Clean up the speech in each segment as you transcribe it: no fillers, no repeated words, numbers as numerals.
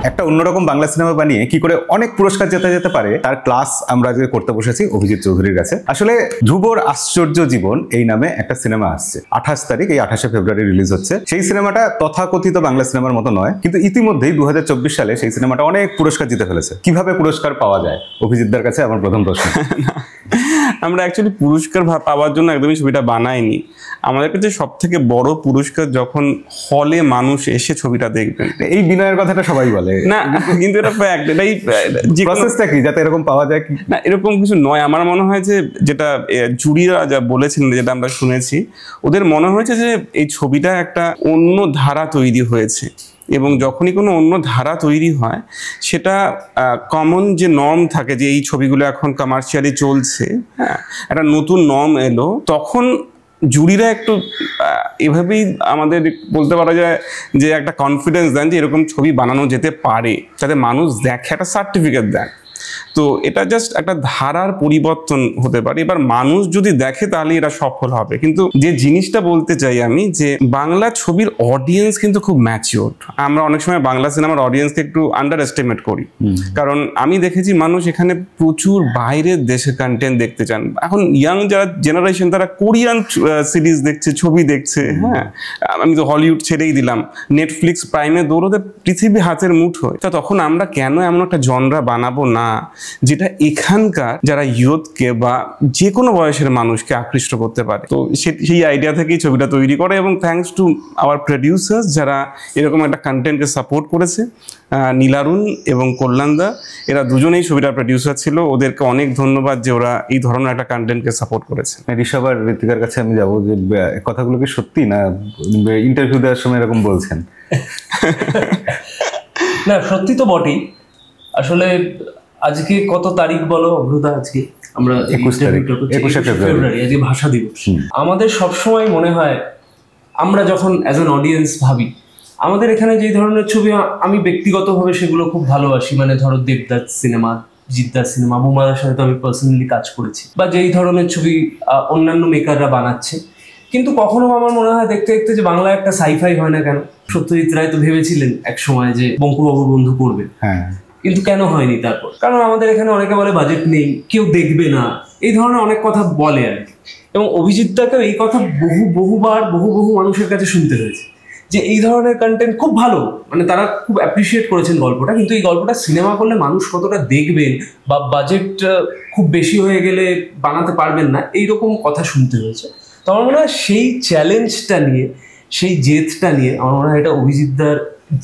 একটা অন্যরকম বাংলা সিনেমা বানিয়ে কি করে অনেক পুরস্কার জেতা যেতে পারে তার ক্লাস আমরা আজকে করতে বসেছি অভিজিৎ চৌধুরীর কাছে। আসলে ধ্রুবর আশ্চর্য জীবন এই নামে একটা সিনেমা আসছে 28 তারিখ, এই 28শে ফেব্রুয়ারি রিলিজ হচ্ছে। সেই সিনেমাটা তথাকথিত বাংলা সিনেমার মতো নয়, কিন্তু ইতিমধ্যেই 2024 সালে সেই সিনেমাটা অনেক পুরস্কার জিতে ফেলেছে। কিভাবে পুরস্কার পাওয়া যায় অভিজিৎদার কাছে আমার প্রথম প্রশ্ন। আমরা অ্যাকচুয়ালি পুরস্কার পাওয়ার জন্য একদমই ছবিটা বানাইনি। আমাদের কাছে সব থেকে বড় পুরস্কার যখন হলে মানুষ এসে ছবিটা দেখবেন। এই বিনয়ের কথাটা সবাই বলে না, কিন্তু এটা ফ্যাক্ট। এটাই প্রসেসটা কি যাতে এরকম পাওয়া যায়? না, এরকম কিছু নয়। আমার মনে হয় যে যেটা জুরিরা যা বলেছেন, যেটা আমরা শুনেছি, ওদের মনে হয়েছে যে এই ছবিটা একটা অন্য ধারা তৈরি হয়েছে, এবং যখনই কোনো অন্য ধারা তৈরি হয় সেটা কমন যে নর্ম থাকে যে এই ছবিগুলো এখন কমার্শিয়ালি চলছে, হ্যাঁ, একটা নতুন নর্ম এলো, তখন জুরিরা একটু এভাবেই আমাদের বলতে পারা যায় যে একটা কনফিডেন্স দেন যে এরকম ছবি বানানো যেতে পারে, যাতে মানুষ দেখে, একটা সার্টিফিকেট দেন। তো এটা জাস্ট একটা ধারার পরিবর্তন হতে পারে। এবার মানুষ যদি দেখে তাহলে এটা সফল হবে। কিন্তু যে জিনিসটা বলতে চাই আমি, যে বাংলা ছবির অডিয়েন্স কিন্তু খুব ম্যাচিওর। আমরা অনেক সময় বাংলা সিনেমার অডিয়েন্সকে একটু আন্ডার এস্টিমেট করি, কারণ আমি দেখেছি মানুষ এখানে প্রচুর বাইরের দেশের কন্টেন্ট দেখতে চান। এখন ইয়াং যারা জেনারেশন তারা কোরিয়ান সিরিজ দেখছে, ছবি দেখছে। হ্যাঁ, আমি তো হলিউড ছেড়েই দিলাম, নেটফ্লিক্স প্রাইমে দৌড়তে পৃথিবী হাতের মুঠোয়। তা তখন আমরা কেন এমন একটা জনরা বানাবো না যেটা এখানকার যারা ইয়ুথকে বা যে কোনো বয়সের মানুষকে আকৃষ্ট করতে পারে? তো সেই আইডিয়া থেকেই ছবিটা তৈরি করে, এবং থ্যাঙ্কস টু আওয়ার প্রডিউসার্স যারা এরকম একটা কন্টেন্টকে সাপোর্ট করেছে। নীলারুন এবং কল্যাণদা, এরা দুজনেই ছবিটার প্রডিউসার ছিল। ওদেরকে অনেক ধন্যবাদ যে ওরা এই ধরনের একটা কন্টেন্টকে সাপোর্ট করেছে। ঋষভ আর ঋতিকার কাছে আমি যাবো যে কথাগুলো কি সত্যি, না ইন্টারভিউ দেওয়ার সময় এরকম বলছেন? না, সত্যি তো বটেই। আসলে আজকে কত তারিখ বলো অভ্রতা? আজকে আমরা 21শে ফেব্রুয়ারি, আজকে ভাষা দিবস। আমাদের সবসময় মনে হয়, আমরা যখন অ্যাজ অ্যান অডিয়েন্স ভাবি, আমাদের এখানে যে ধরনের ছবি, আমি ব্যক্তিগতভাবে সেগুলো খুব ভালোবাসি। মানে ধরো দেবদাস সিনেমা, জিদ্দার সিনেমা, বুমারার সাথে তো আমি পার্সোনালি কাজ করেছি, বা যেই ধরনের ছবি অন্যান্য মেকাররা বানাচ্ছে। কিন্তু কখনো আমার মনে হয় দেখতে দেখতে যে বাংলা একটা সাইফাই হয় না কেন? সত্যজিৎ রায় তো ভেবেছিলেন এক সময় যে বঙ্কুবাবুর বন্ধু করবে, হ্যাঁ, কিন্তু কেন হয়নি তারপর? কারণ আমাদের এখানে অনেকে বলে বাজেট নেই, কেউ দেখবে না, এই ধরনের অনেক কথা বলে আর কি। এবং অভিজিৎদাকেও এই কথা বহুবার বহু মানুষের কাছে শুনতে হয়েছে যে এই ধরনের কন্টেন্ট খুব ভালো, মানে তারা খুব অ্যাপ্রিসিয়েট করেছেন গল্পটা, কিন্তু এই গল্পটা সিনেমা করলে মানুষ কতটা দেখবেন, বা বাজেট খুব বেশি হয়ে গেলে বানাতে পারবেন না, এইরকম কথা শুনতে হয়েছে। তো আমার মনে হয় সেই চ্যালেঞ্জটা নিয়ে, সেই জেদটা নিয়ে, আমার মনে হয় এটা অভিজিৎদার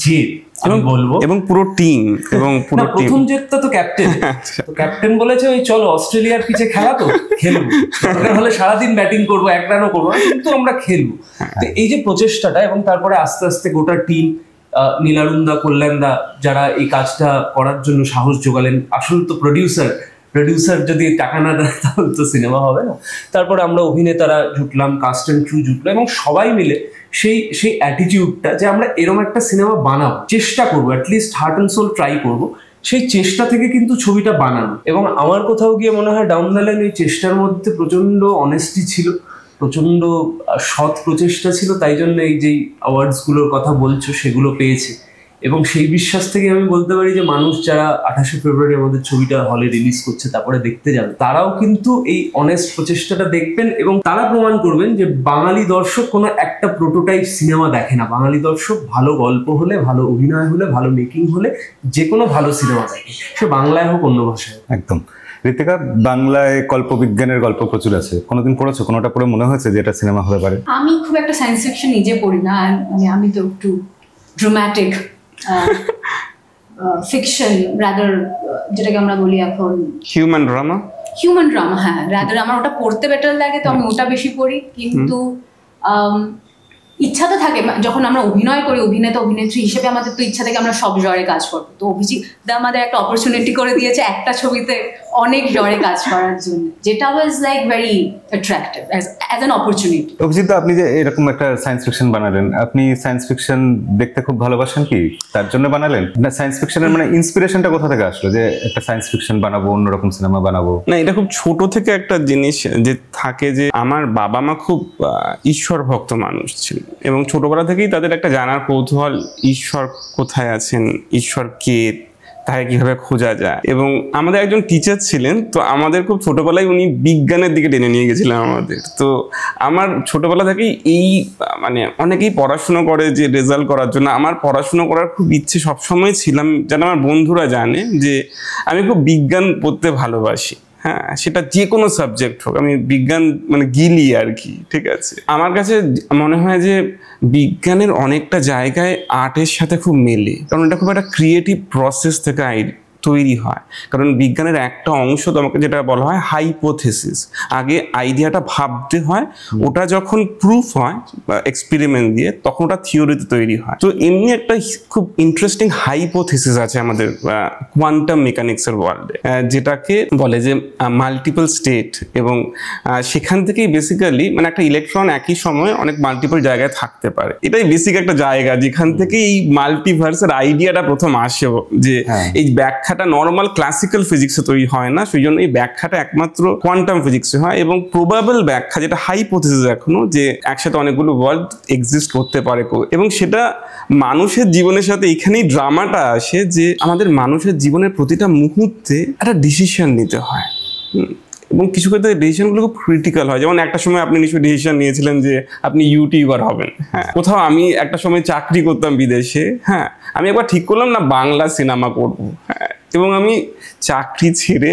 জেদ আমি বলবো, এবং পুরো টিম। এবং প্রথম জেদটা তো ক্যাপ্টেন, তো ক্যাপ্টেন বলেছে ওই চলো অস্ট্রেলিয়ার পিছে খেলা, তো খেলবো, দরকার হলে সারাদিন ব্যাটিং করবো, এক রানও করবো, কিন্তু আমরা খেলবো। তো এই যে প্রচেষ্টাটা, এবং তারপরে আস্তে আস্তে গোটা টিম, নীলারুন্দা, কল্যাণদা, যারা এই কাজটা করার জন্য সাহস জোগালেন। আসল তো প্রডিউসার যদি টাকা না দেয় তাহলে তো সিনেমা হবে না। তারপরে আমরা অভিনেতারা জুটলাম, কাস্ট অ্যান্ড ক্রু জুটলো, এবং সবাই মিলে সেই অ্যাটিটিউডটা যে আমরা এরকম একটা সিনেমা বানাবো, চেষ্টা করবো, at least heart and soul try করবো, সেই চেষ্টা থেকে কিন্তু ছবিটা বানানো। এবং আমার কোথাও গিয়ে মনে হয় ডাউন দ্য লাইন এই চেষ্টার মধ্যে প্রচন্ড অনেস্টি ছিল, প্রচন্ড সৎ প্রচেষ্টা ছিল, তাই জন্য এই যে অ্যাওয়ার্ডসগুলোর কথা বলছো সেগুলো পেয়েছে। এবং সেই বিশ্বাস থেকে আমি বলতে পারি যে মানুষ যারা 28শে ফেব্রুয়ারি আমাদের ছবিটা হলে রিলিজ করছে, তারপরে দেখতে যাবে, তারাও কিন্তু এই অনেস্ট প্রচেষ্টাটা দেখবেন, এবং তারা প্রমাণ করবেন যে বাঙালি দর্শক কোনো একটা প্রোটোটাইপ সিনেমা দেখে না। বাঙালি দর্শক ভালো গল্প হলে, ভালো অভিনয় হলে, ভালো মেকিং হলে যে কোনো ভালো সিনেমা দেখে, সে বাংলায় হোক অন্য ভাষায়। একদম। ঋতিকা, বাংলায় কল্পবিজ্ঞানের গল্প প্রচুর আছে, কোনোদিন পড়েছো? কোনোটা পড়ে মনে হয়েছে যে এটা সিনেমা হতে পারে? আমি খুব একটা সায়েন্স ফিকশন নিজে পড়ি না, মানে আমি তো একটু ড্রামাটিক ফিকশন, রাদার যেটাকে আমরা বলি এখন হিউম্যান ড্রামা, হ্যাঁ, রাদার আমার ওটা পড়তে বেটার লাগে, তো আমি ওটা বেশি পড়ি। কিন্তু ইচ্ছা তো থাকে, যখন আমরা অভিনয় করি, অভিনেতা অভিনেত্রী হিসেবে আমাদের তো ইচ্ছা থাকে আমরা সব জরে কাজ করবো। তো অভিজিৎ দা আমাদের একটা অপরচুনিটি করে দিয়েছে একটা ছবিতে অনেক জরে কাজ করার জন্য, যেটা was like very attractive as an opportunity. Abhijit দা, আপনি যে এরকম একটা সায়েন্স ফিকশন বানালেন, আপনি সায়েন্স ফিকশন দেখতে খুব ভালোবাসেন কি, তার জন্য বানালেন? না, সায়েন্স ফিকশনের মানে ইন্সপিরেশনটা কোথা থেকে আসলো যে একটা সায়েন্স ফিকশন বানাবো, অন্যরকম সিনেমা বানাবো? না, এটা খুব ছোট থেকে একটা জিনিস যে থাকে, যে আমার বাবা মা খুব ঈশ্বর ভক্ত মানুষ ছিল। এবং ছোটবেলা থেকেই তাদের একটা জানার কৌতূহল, ঈশ্বর কোথায় আছেন, ঈশ্বর কে, তাকে কিভাবে খোঁজা যায়। এবং আমাদের একজন টিচার ছিলেন, তো আমাদের খুব ছোটবেলায় উনি বিজ্ঞানের দিকে টেনে নিয়ে গেছিলেন আমাদের। তো আমার ছোটবেলা থেকেই এই মানে অনেকেই পড়াশুনো করে যে রেজাল্ট করার জন্য, আমার পড়াশুনো করার খুব ইচ্ছে সবসময় ছিলাম, যেন আমার বন্ধুরা জানে যে আমি খুব বিজ্ঞান পড়তে ভালোবাসি। হ্যাঁ, সেটা যে কোনো সাবজেক্ট হোক, আমি বিজ্ঞান মানে গিলি আর কি, ঠিক আছে। আমার কাছে মনে হয় যে বিজ্ঞানের অনেকটা জায়গায় আর্টের সাথে খুব মেলে, কারণ এটা খুব একটা ক্রিয়েটিভ প্রসেস থেকে তৈরি হয়। কারণ বিজ্ঞানের একটা অংশ তোমাকে যেটা বলা হয় হাইপোথেসিস, আগে আইডিয়াটা ভাবতে হয়, ওটা যখন প্রুফ হয় বা এক্সপেরিমেন্ট দিয়ে তখন ওটা থিওরিতে তৈরি হয়। তো এমনি একটা খুব ইন্টারেস্টিং হাইপোথেসিস আছে আমাদের কোয়ান্টাম মেকানিক্সের ওয়ার্ল্ডে, যেটাকে বলে যে মাল্টিপল স্টেট, এবং সেখান থেকেই বেসিক্যালি মানে একটা ইলেকট্রন একই সময় অনেক মাল্টিপল জায়গায় থাকতে পারে। এটাই বেসিক একটা জায়গা যেখান থেকে এই মাল্টিভার্সের আইডিয়াটা প্রথম আসে, যে এই ব্যাখ্যা নর্মাল ক্লাসিক্যাল ফিজিক্সে তৈরি হয় না, সেই জন্য এই ব্যাখ্যাটা একমাত্র কোয়ান্টাম ফিজিক্সে হয়। এবং প্রবাবল ব্যাখ্যা, যেটা হাইপোথেসিস এখনো, যে একসাথে অনেকগুলো ওয়ার্ল্ড এক্সিস্ট করতে পারে, এবং সেটা মানুষের জীবনের সাথে এখানেই ড্রামাটা আসে, যে আমাদের মানুষের জীবনের প্রতিটা মুহূর্তে একটা ডিসিশন নিতে হয়, এবং কিছু ক্ষেত্রে ডিসিশনগুলো খুব ক্রিটিক্যাল হয়। যেমন একটা সময় আপনি নিশ্চয়ই ডিসিশন নিয়েছিলেন যে আপনি ইউটিউবার হবেন। হ্যাঁ, কোথাও আমি একটা সময় চাকরি করতাম বিদেশে। হ্যাঁ, আমি একবার ঠিক করলাম না বাংলা সিনেমা করবো। হ্যাঁ, এবং আমি চাকরি ছেড়ে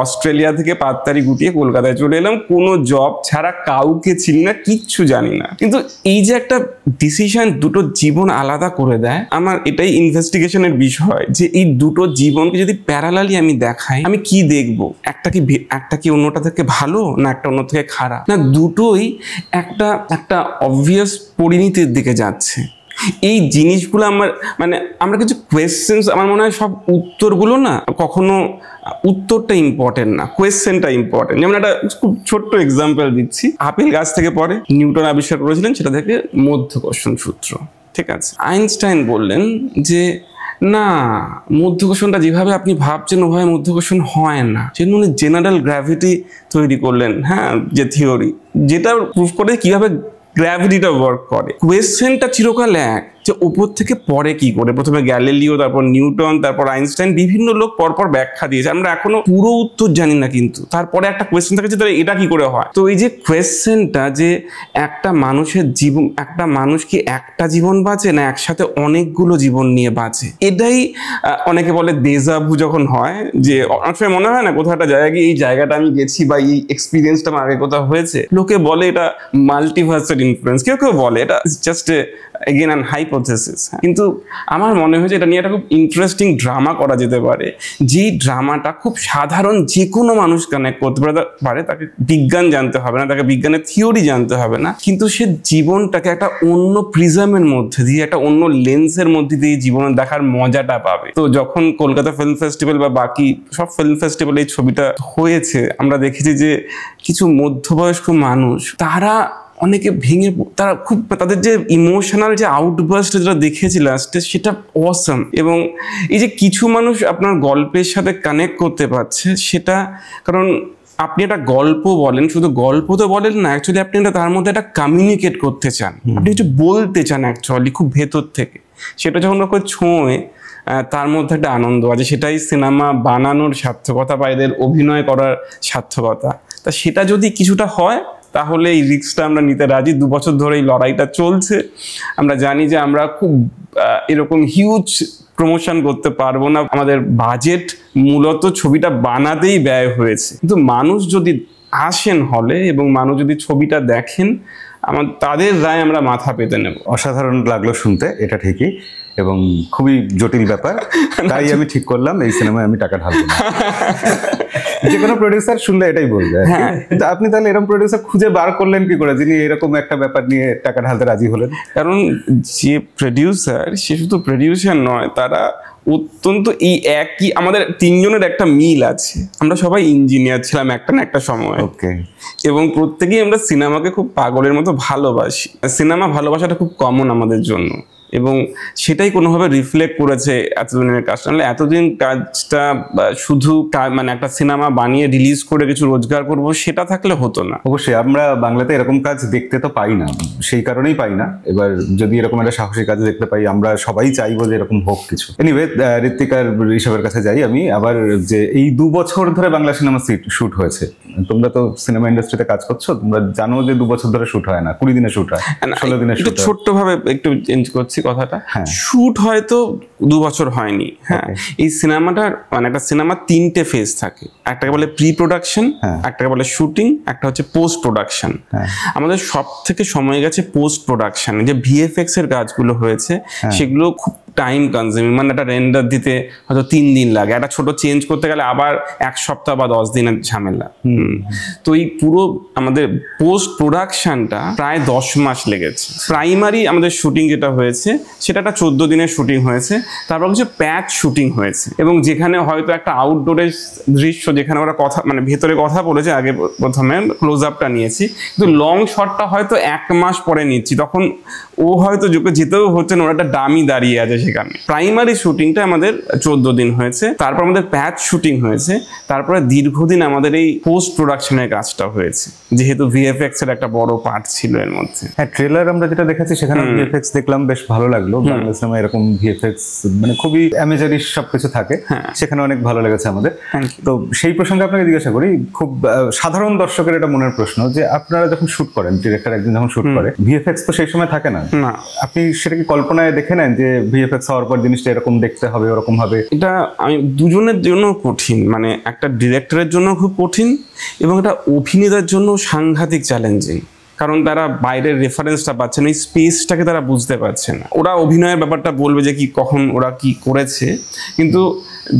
অস্ট্রেলিয়া থেকে পাত্তারি গুটিয়ে কলকাতায় চলে এলাম, কোনো জব ছাড়া, কাউকে চিনি না, কিচ্ছু জানি না। কিন্তু এই যে একটা ডিসিশন দুটো জীবন আলাদা করে দেয়, আমার এটাই ইনভেস্টিগেশনের বিষয়, যে এই দুটো জীবনকে যদি প্যারালালি আমি দেখাই, আমি কি দেখবো? একটা কি অন্যটা থেকে ভালো, না একটা অন্য থেকে খারাপ, না দুটোই একটা অবভিয়াস পরিণতির দিকে যাচ্ছে। এই জিনিসগুলো আমরা কিছু কোয়েশ্চেন্স, আমার মনে হয় সব উত্তরগুলো না, কখনো উত্তরটা ইম্পর্টেন্ট না, কোয়েশ্চেনটা ইম্পর্টেন্ট। যেমন একটা খুব ছোট্ট এক্সাম্পল দিচ্ছি, আপেল গাছ থেকে পড়ে, নিউটন আবিষ্কার করেছিলেন সেটা থেকে মধ্যাকর্ষণ সূত্র, ঠিক আছে। আইনস্টাইন বললেন যে না, মধ্যাকর্ষণটা যেভাবে আপনি ভাবছেন ওভাবে মধ্যাকর্ষণ হয় না, সেজন্য উনি জেনারেল গ্র্যাভিটি তৈরি করলেন। হ্যাঁ, যে থিওরি, যেটা প্রুফ করে কিভাবে গ্র্যাভিটিটা ওয়ার্ক করে। কোয়েশ্চেনটা চিরকাল এক, যে উপর থেকে পরে কি করে। প্রথমে গ্যালিলিও, তারপর নিউটন, তারপর আইনস্টাইন, বিভিন্ন লোক পরপর ব্যাখ্যা দিয়েছে, আমরা এখনো পুরো উত্তর জানি না, কিন্তু তারপরে একটা কোয়েশ্চেন থাকে যে এটা কি করে হয়। তো এই যে কোয়েশ্চেনটা, যে একটা মানুষের জীবন, একটা মানুষ কি একটা জীবন বাঁচে, না একসাথে অনেকগুলো জীবন নিয়ে বাঁচে, এটাই অনেকে বলে দেজাভু যখন হয়, যে অনেক সময় মনে হয় না কোথাও একটা জায়গায় গিয়ে এই জায়গাটা আমি গেছি, বা এই এক্সপিরিয়েন্সটা আমার আগে কোথাও হয়েছে। লোকে বলে এটা মাল্টিভার্সের ইনফ্লুয়েন্স, কেউ কেউ বলে এটা জাস্ট এগেন অ্যান হাইপোথেসিস। কিন্তু আমার মনে হয়েছে এটা নিয়ে একটা খুব ইন্টারেস্টিং ড্রামা করা যেতে পারে, যেই ড্রামাটা খুব সাধারণ যে কোনো মানুষ কানেক্ট করতে পারে। তাকে বিজ্ঞান জানতে হবে না, তাকে বিজ্ঞানের থিওরি জানতে হবে না, কিন্তু সে জীবনটাকে একটা অন্য প্রিজমের মধ্যে দিয়ে, একটা অন্য লেন্সের মধ্যে দিয়ে জীবন দেখার মজাটা পাবে। তো যখন কলকাতা ফিল্ম ফেস্টিভ্যাল বা বাকি সব ফিল্ম ফেস্টিভ্যালে এই ছবিটা হয়েছে, আমরা দেখেছি যে কিছু মধ্যবয়স্ক মানুষ, তারা অনেকে ভেঙে, তারা খুব, তাদের যে ইমোশনাল যে আউটবার্স্ট যেটা দেখেছি লাস্টে, সেটা অসাম। এবং এই যে কিছু মানুষ আপনার গল্পের সাথে কানেক্ট করতে পারছে, সেটা কারণ আপনি একটা গল্প বলেন, শুধু গল্প তো বলেন না, অ্যাকচুয়ালি আপনি তার মধ্যে একটা কমিউনিকেট করতে চান, আপনি কিছু বলতে চান অ্যাকচুয়ালি খুব ভেতর থেকে। সেটা যখন ওকে ছোঁয়ে, তার মধ্যে একটা আনন্দ আছে, সেটাই সিনেমা বানানোর সার্থকতা বা এদের অভিনয় করার সার্থকতা। তা সেটা যদি কিছুটা হয়, তাহলে এই রিস্কটা আমরা নিতে রাজি। 2 বছর ধরে এই লড়াইটা চলছে। আমরা জানি যে আমরা খুব এরকম হিউজ প্রমোশন করতে পারবো না, আমাদের বাজেট মূলত ছবিটা বানাতেই ব্যয় হয়েছে। কিন্তু মানুষ যদি আসেন হলে এবং মানুষ যদি ছবিটা দেখেন, তাদের রায় আমরা মাথা পেতে নেব। অসাধারণ লাগলো শুনতে, এটা ঠিকই, এবং খুবই জটিল ব্যাপার। তাই আমি ঠিক করলাম এই সিনেমায় আমি টাকা ঢালবো না। যে কোনো প্রডিউসার শুনলে এটাই বলবে। কিন্তু আপনি তাহলে এরকম প্রডিউসার খুঁজে বার করলেন কি করে, যিনি এরকম একটা ব্যাপার নিয়ে টাকা ঢালতে রাজি হলেন? কারণ যে প্রডিউসার, সে শুধু প্রডিউসার নয়, তারা অত্যন্ত এই একই, আমাদের 3 জনের একটা মিল আছে। আমরা সবাই ইঞ্জিনিয়ার ছিলাম একটা না একটা সময়, ওকে, এবং প্রত্যেকেই আমরা সিনেমাকে খুব পাগলের মতো ভালোবাসি। সিনেমা ভালোবাসাটা খুব কমন আমাদের জন্য, এবং সেটাই কোনোভাবে রিফ্লেক্ট করেছে এতদিনের কাজটা। নাহলে এতদিন কাজটা শুধু মানে একটা সিনেমা বানিয়ে রিলিজ করে কিছু রোজগার করব সেটা থাকলে হতো না। অবশ্যই আমরা বাংলাতে এরকম কাজ দেখতে তো পাই না, সেই কারণেই পাই না। এবার যদি এরকম একটা সাহসী কাজ দেখতে পাই, আমরা সবাই চাইবো যে এরকম হোক কিছু। এনিওয়ে, ঋত্বিকার ঋষভের কাছে যাই আমি আবার, যে এই 2 বছর ধরে বাংলা সিনেমা শুট হয়েছে, তোমরা তো সিনেমা ইন্ডাস্ট্রিতে কাজ করছো, তোমরা জানো যে 2 বছর ধরে শুট হয় না, 20 দিনে শুট হয়, 16 দিনে শুট হয়। ছোট্ট ভাবে একটু চেঞ্জ করছি কথাটা, শুট হয়তো 2 বছর হয়নি। হ্যাঁ, এই সিনেমাটার মানে একটা সিনেমা 3টে ফেজ থাকে, একটাকে বলে প্রি প্রোডাকশন, একটাকে বলে শুটিং, একটা হচ্ছে পোস্ট প্রোডাকশন। আমাদের সব থেকে সময় গেছে পোস্ট প্রোডাকশন, যে ভিএফএক্স এর কাজগুলো হয়েছে সেগুলো খুব টাইম কনজিউমিং, মানে একটা রেন্ডার দিতে হয়তো 3 দিন লাগে, একটা ছোট চেঞ্জ করতে গেলে আবার 1 সপ্তাহ বা 10 দিনের ঝামেলা। তো এই পুরো আমাদের পোস্ট প্রোডাকশনটা প্রায় 10 মাস লেগেছে। প্রাইমারি আমাদের শুটিং যেটা হয়েছে সেটা একটা 14 দিনের শুটিং হয়েছে, তারপর কিছু প্যাচ শুটিং হয়েছে, এবং যেখানে হয়তো একটা আউটডোরের দৃশ্য যেখানে ওরা কথা মানে ভেতরে কথা বলেছে, আগে প্রথমে ক্লোজ আপটা নিয়েছি, কিন্তু লং শটটা হয়তো 1 মাস পরে নিচ্ছি, তখন ও হয়তো যেতেও হচ্ছে না, ওরা একটা ডামি দাঁড়িয়ে আছে সেখানে। প্রাইমারি শুটিংটা আমাদের 14 দিন হয়েছে, তারপর আমাদের প্যাচ শুটিং হয়েছে, তারপরে দীর্ঘদিন আমাদের এই পোস্ট প্রোডাকশনের কাজটা হয়েছে, যেহেতু ভিএফএক্স এর একটা বড় পার্ট ছিল এর মধ্যে। হ্যাঁ, ট্রেলার আমরা যেটা দেখাচ্ছি সেখানে ভিএফএক্স দেখলাম, বেশ ভালো লাগলো। বাংলা সিনেমা এরকম ভিএফএক্স মানে খুবই অ্যামেজারিশ সবকিছু থাকে, সেখানে অনেক ভালো লেগেছে আমাদের। তো সেই প্রসঙ্গে আপনাকে জিজ্ঞাসা করি, খুব সাধারণ দর্শকের এটা মনের প্রশ্ন, যে আপনারা যখন শুট করেন, ডিরেক্টর একদিন যখন শুট করে, ভিএফএক্স তো সেই সময় থাকে না, আপনি সেটা কি কল্পনায় দেখে নেন যে ভিএফএক্স হওয়ার পর জিনিসটা এরকম দেখতে হবে, ওরকম হবে? এটা আমি দুজনের জন্য কঠিন, মানে একটা ডিরেক্টরের জন্য খুব কঠিন এবং একটা অভিনেতার জন্য সাংঘাতিক চ্যালেঞ্জিং, কারণ তারা বাইরের রেফারেন্সটা পাচ্ছে না, এই স্পেসটাকে তারা বুঝতে পারছে না। ওরা অভিনয়ের ব্যাপারটা বলবে যে কি কখন ওরা কি করেছে, কিন্তু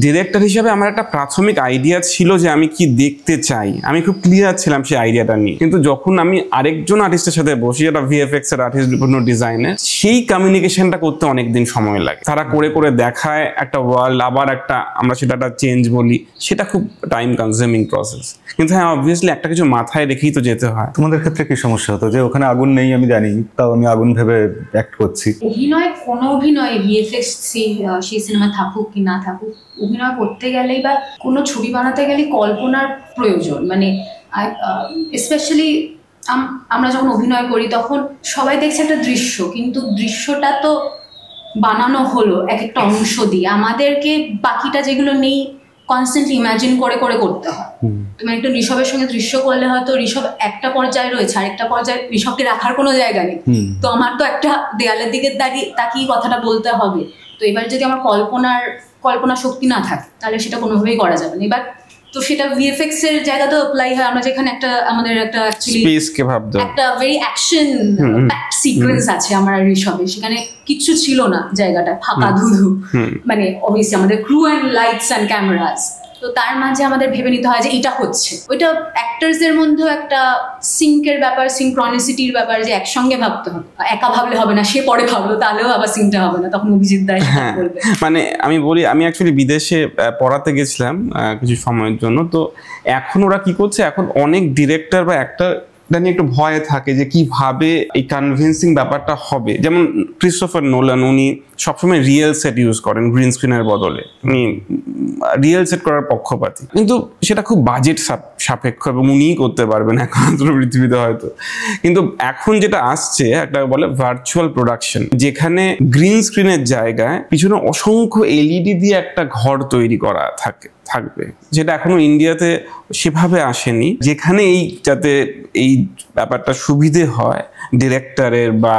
ডিরেক্টর হিসেবে আমার একটা প্রাথমিক আইডিয়া ছিল যে আমি কি দেখতে চাই, আমি খুব ক্লিয়ার ছিলাম সেই আইডিয়াটা নিয়ে। কিন্তু যখন আমি আরেকজন আর্টিস্টের সাথে বসি, যেটা ভিএফএক্স এর আর্টিস্ট, বিভিন্ন ডিজাইনের, সেই কমিউনিকেশনটা করতে অনেকদিন সময় লাগে। তারা করে করে দেখায় একটা ওয়ার্ল্ড, আবার একটা আমরা সেটা একটা চেঞ্জ বলি, সেটা খুব টাইম কনজিউমিং প্রসেস। কিন্তু হ্যাঁ, অবভিয়াসলি একটা কিছু মাথায় রেখেই তো যেতে হয়। তোমাদের ক্ষেত্রে কি সমস্যা হতো যে ওখানে আগুন নেই আমি জানি, তাও আমি আগুন ভেবে অ্যাক্ট করছি? কোনো অভিনয় ভিএফএক্স সেই সিনেমা থাকুক কি না থাকুক, অভিনয় করতে গেলেই বা কোনো ছবি বানাতে গেলে কল্পনার প্রয়োজন। মানে স্পেশালি আমরা যখন অভিনয় করি তখন সবাই দেখছে একটা দৃশ্য, কিন্তু দৃশ্যটা তো বানানো হলো এক একটা অংশ দিয়ে, আমাদেরকে বাকিটা যেগুলো নেই কনস্ট্যান্টলি ইমাজিন করে করে করতে হয়। তুমি একটা ঋষভের সঙ্গে দৃশ্য করলে হয়তো ঋষভ একটা পর্যায়ে রয়েছে, আরেকটা পর্যায়ে ঋষভকে রাখার কোনো জায়গা নেই, তো আমার তো একটা দেয়ালের দিকে তাকিয়ে কথাটা বলতে হবে। তো এবার যদি আমার কল্পনা শক্তি না থাকে তাহলে সেটা কোনোভাবেই করা যাবে না। এবার তো সেটা ভিএফএক্স এর জায়গাতেও অ্যাপ্লাই হয়। আমরা যেখানে আমাদের একটা অ্যাকচুয়ালি একটা ভেরি অ্যাকশন প্যাকড সিকোয়েন্স আছে আমার ঋষভে, সেখানে কিচ্ছু ছিল না, জায়গাটা ফাঁকা ধুধু, মানে অবভিয়াসলি আমাদের crew and lights and cameras, তো তার মাঝে আমাদের ভেবে নিতে হয় যে এটা হচ্ছে। ওইটা অ্যাক্টার্সদের মধ্যেও একটা সিঙ্কের ব্যাপার, সিনক্রনিসিটির ব্যাপার, যে একসঙ্গে ভাবতে হবে, একা ভাবলে হবে না, সে পরে ভাবলো তাহলেও আবার সিনটা হবে না, তখন অভিজিৎ দায় বলবে। মানে আমি বলি, আমি অ্যাকচুয়ালি বিদেশে পড়াতে গেছিলাম কিছু সময়ের জন্য, তো এখন ওরা কি করছে, এখন অনেক ডিরেক্টর বা অ্যাক্টর নিয়ে একটু ভয়ে থাকে যে কিভাবে এই কনভিন্সিং ব্যাপারটা হবে। যেমন ক্রিস্টোফার নোলান, উনি সবসময় রিয়েল সেট ইউজ করেন গ্রিন স্ক্রিনের বদলে, উনি রিয়েল সেট করার পক্ষপাতী, কিন্তু সেটা খুব বাজেট সাপেক্ষ এবং উনিই করতে পারবেন একমাত্র পৃথিবীতে হয়তো। কিন্তু এখন যেটা আসছে একটা বলে ভার্চুয়াল প্রোডাকশন, যেখানে গ্রিন স্ক্রিনের জায়গায় পিছনে অসংখ্য এলইডি দিয়ে একটা ঘর তৈরি করা থাকবে, যেটা এখনো ইন্ডিয়াতে সেভাবে আসেনি, যেখানে যাতে এই ব্যাপারটা সুবিধে হয় ডিরেক্টরের বা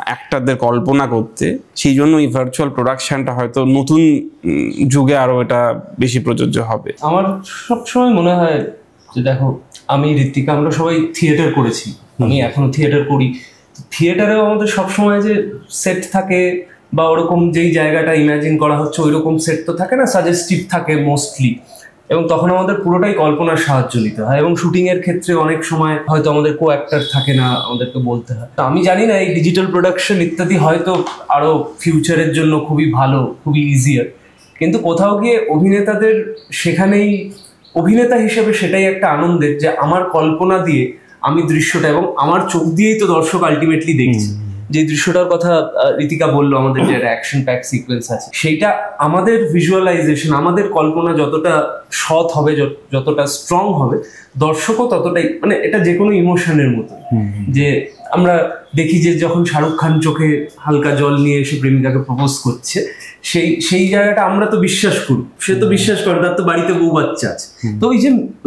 অ্যাক্টরদের কল্পনা করতে, সেই জন্য এই ভার্চুয়াল প্রোডাকশনটা হয়তো নতুন যুগে আরো এটা বেশি প্রযোজ্য হবে। আমার সবসময় মনে হয় যে দেখো, আমি ঋত্বিকা, আমরা সবাই থিয়েটার করেছি, আমি এখনো থিয়েটার করি, থিয়েটারেও আমাদের সবসময় যে সেট থাকে বা ওরকম যেই জায়গাটা ইমাজিন করা হচ্ছে ওই রকম সেট তো থাকে না, সাজেস্টিভ থাকে মোস্টলি, এবং তখন আমাদের পুরোটাই কল্পনার সাহায্য নিতে হয়। এবং শুটিং এর ক্ষেত্রে অনেক সময় হয়তো আমাদের কো অ্যাক্টর থাকে না, আমাদেরকে বলতে হয়। তো আমি জানি না এই ডিজিটাল প্রোডাকশন ইত্যাদি হয়তো আরো ফিউচারের জন্য খুবই ভালো, খুবই ইজিয়ার, কিন্তু কোথাও গিয়ে অভিনেতাদের সেখানেই অভিনেতা হিসেবে সেটাই একটা আনন্দের, যে আমার কল্পনা দিয়ে আমি দৃশ্যটা, এবং আমার চোখ দিয়েই তো দর্শক আলটিমেটলি দেখছি, যে দৃশ্যটার কথা ঋতিকা বললো, আমাদের যে অ্যাকশন প্যাক সিকোয়েন্স আছে, সেইটা আমাদের ভিজুয়ালাইজেশন, আমাদের কল্পনা যতটা সৎ হবে, যতটা স্ট্রং হবে, দর্শকও ততটাই, মানে এটা যে কোনো ইমোশনের মতো। যে আমরা দেখি যে যখন শাহরুখ খান চোখে হালকা জল নিয়ে এসে প্রেমিকাকে প্রপোজ করছে, সেই জায়গাটা আমরা তো বিশ্বাস করি, সে তো বিশ্বাস করে, তার তো বাড়িতে বউ বাচ্চা আছে। তো